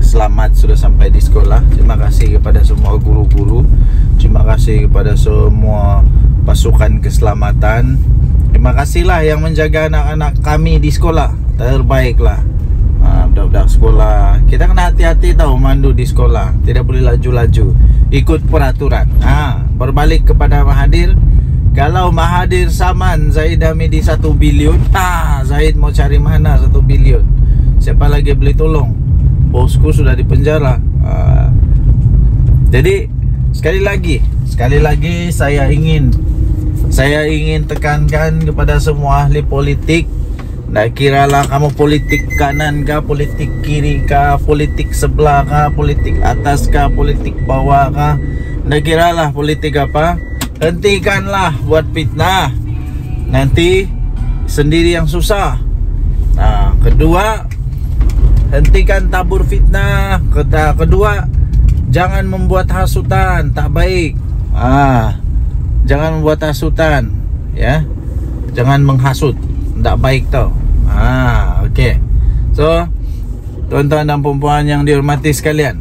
Selamat sudah sampai di sekolah. Terima kasih kepada semua guru-guru. Terima kasih kepada semua pasukan keselamatan. Terima kasihlah yang menjaga anak-anak kami di sekolah. Terbaiklah. Budak-budak sekolah, kita kena hati-hati tahu mandu di sekolah. Tidak boleh laju-laju, ikut peraturan. Berbalik kepada Mahathir. Kalau Mahathir saman Zahid Hamidi 1 bilion, Zahid mau cari mana 1 bilion? Siapa lagi beli tolong? Bosku sudah di penjara. Jadi sekali lagi saya ingin tekankan kepada semua ahli politik. Tak kiralah kamu politik kanan kah, politik kiri kah, politik sebelah kah, politik atas kah, politik bawah kah, tak kiralah politik apa, hentikanlah buat fitnah. Nanti sendiri yang susah. Kedua, hentikan tabur fitnah. Kedua, jangan membuat hasutan, tak baik. Jangan membuat hasutan, ya. Jangan menghasut, tak baik tau. Okey. So, tuan-tuan dan puan-puan yang dihormati sekalian,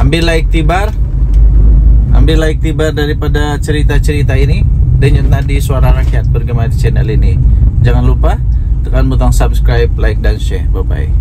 ambillah iktibar daripada cerita-cerita ini. Denyut nadi suara rakyat bergema di channel ini. Jangan lupa tekan butang subscribe, like dan share. Bye bye.